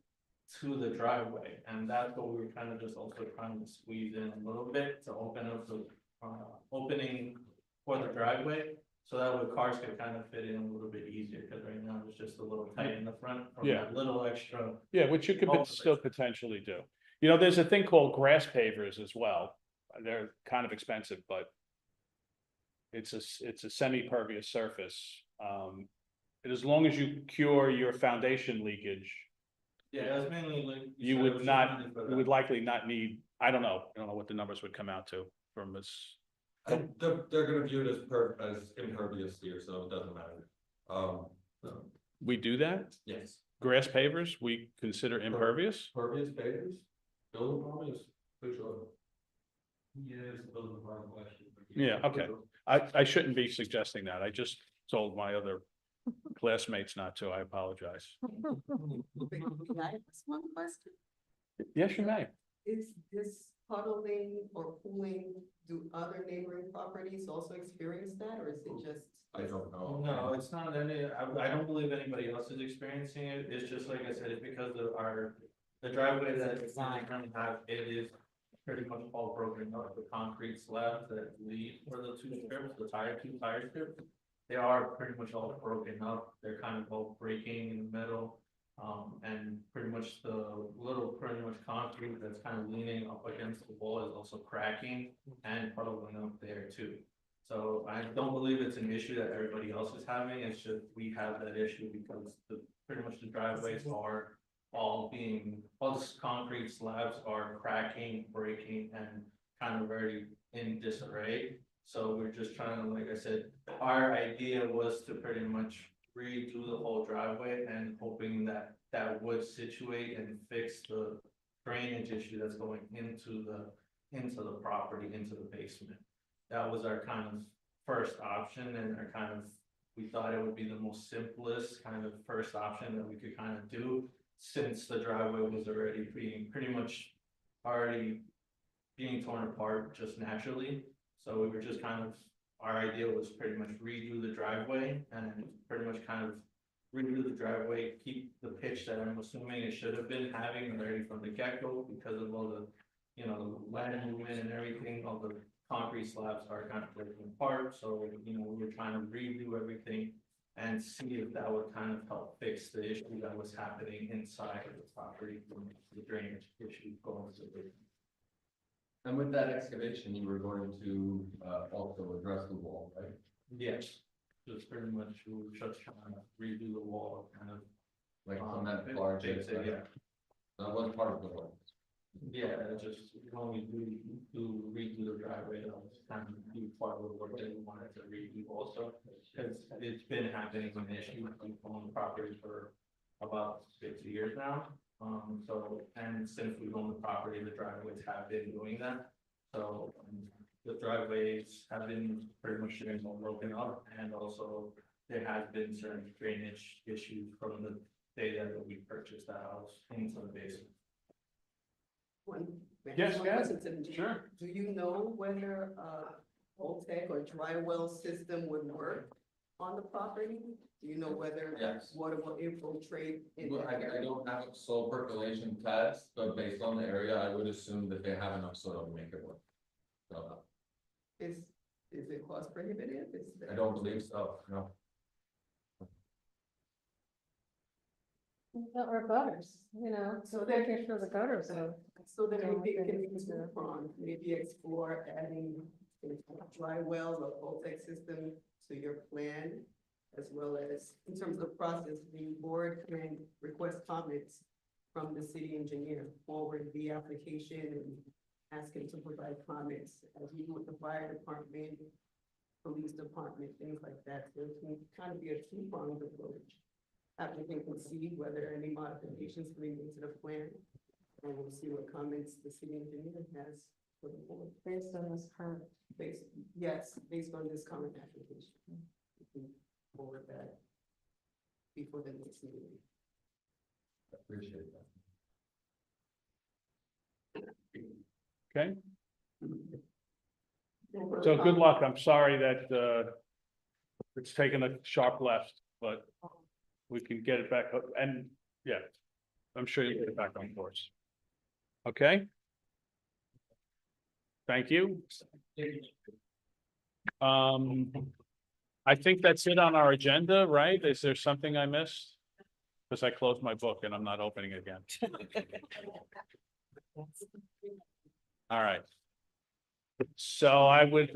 to the driveway, and that's what we were kind of just also trying to squeeze in a little bit to open up the opening for the driveway. So that way cars could kind of fit in a little bit easier, because right now it's just a little tight in the front from Yeah. that little extra. Yeah, which you could Oh, still potentially do. You know, there's a thing called grass pavers as well. They're kind of expensive, but it's a semi-pervious surface. And as long as you cure your foundation leakage, Yeah, that's mainly like. you said, it would was not, just mainly for you that. would likely not need, I don't know what the numbers would come out to from this. And they're gonna view it as impervious here, so it doesn't matter. So, We do that? yes, Grass pavers, we consider impervious? pervious pavers, building pervious, for sure. Yeah, it's a little bit of a question. Yeah, okay. I shouldn't be suggesting that. I just told my other classmates not to. I apologize. Can I ask one question? Yes, you may. Is this puddling or pooling, do other neighboring properties also experience that, or is it just? I don't know. No, it's not any, I don't believe anybody else is experiencing it, it's just like I said, it's because of the driveway that we currently have, it is pretty much all broken up, the concrete slabs that lead for the two strips, the two tire strips. They are pretty much all broken up, they're kind of all breaking in the middle. And pretty much the little concrete that's kind of leaning up against the wall is also cracking and puddling up there too. So I don't believe it's an issue that everybody else is having, it's just we have that issue because pretty much the driveways are all the concrete slabs are cracking, breaking, and kind of very in disarray. So we're just trying to, like I said, our idea was to pretty much redo the whole driveway and hoping that that would situate and fix the drainage issue that's going into the property, into the basement. That was our kind of first option, and our kind of, we thought it would be the most simplest kind of first option that we could kind of do, since the driveway was already being pretty much already being torn apart just naturally. So we were just kind of, our idea was pretty much redo the driveway and pretty much kind of redo the driveway, keep the pitch that I'm assuming it should have been having already from the get-go because of all the, you know, the land movement and everything, all the concrete slabs are kind of breaking apart. So, you know, we were trying to redo everything and see if that would kind of help fix the issue that was happening inside of the property from the drainage issue going to the. And with that excavation, you were going to also address the wall, right? Yes, just pretty much, we were just trying to redo the wall, kind of. Like cement barge. fix it, yeah, That was part of the wall. yeah, it just, when we redo the driveway, that was kind of be part of the work that we wanted to redo also. Cause it's been happening an issue, we've owned the property for about 6 years now. So, and since we've owned the property, the driveways have been doing that. So the driveways have been pretty much broken up, and also there has been certain drainage issues from the day that we purchased the house into the basement. Yes, One go ahead. question to the engineer. Sure. Do you know whether Holtec or dry well system would work on the property? Do you know whether Yes. water will infiltrate? in Well, that I area? don't have a soil percolation test, but based on the area, I would assume that they have enough soil to make it work. So, Is it cost prohibitive? I don't believe so, no. Or gutters, you know, so So they're making sure the gutters are. So then Yeah, maybe it can okay. be two pronged, maybe explore adding a dry well or Holtec system to your plan. As well as, in terms of process, the board can request comments from the city engineer, forward the application and ask him to provide comments, as you would the fire department, police department, things like that. So it can kind of be a two-pronged approach. Applicant can see whether any modifications can be made to the plan, and we'll see what comments the city engineer has for the board. Based on this current. Based on this current application. We can forward that before the next meeting. Appreciate that. Okay, so good luck. I'm sorry that, it's taken a sharp left, but we can get it back up and, yeah, I'm sure you'll get it back on course. Okay? Thank you. I think that's it on our agenda, right? Is there something I missed? Because I closed my book and I'm not opening it again. All right. So I would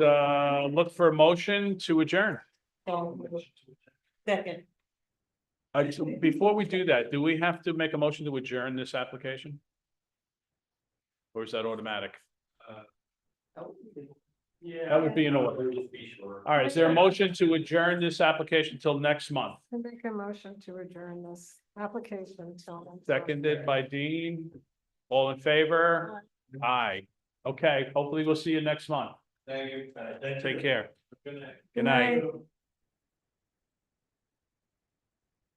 look for a motion to adjourn. Second. So before we do that, do we have to make a motion to adjourn this application? Or is that automatic? Yeah. That would be in order. Just be sure. All right, is there a motion to adjourn this application till next month? I make a motion to adjourn this application till. next month. Seconded by Dean. All in favor? Aye. Okay, hopefully we'll see you next month. Thank you. Take care. Good night. Good night.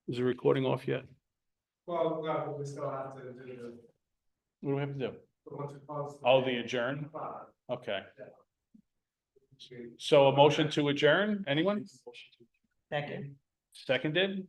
Is the recording off yet? Well, no, we still have to do What do we have to do? the one to post. Oh, the adjourn? Five. Okay, so a motion to adjourn, anyone? Second. Seconded?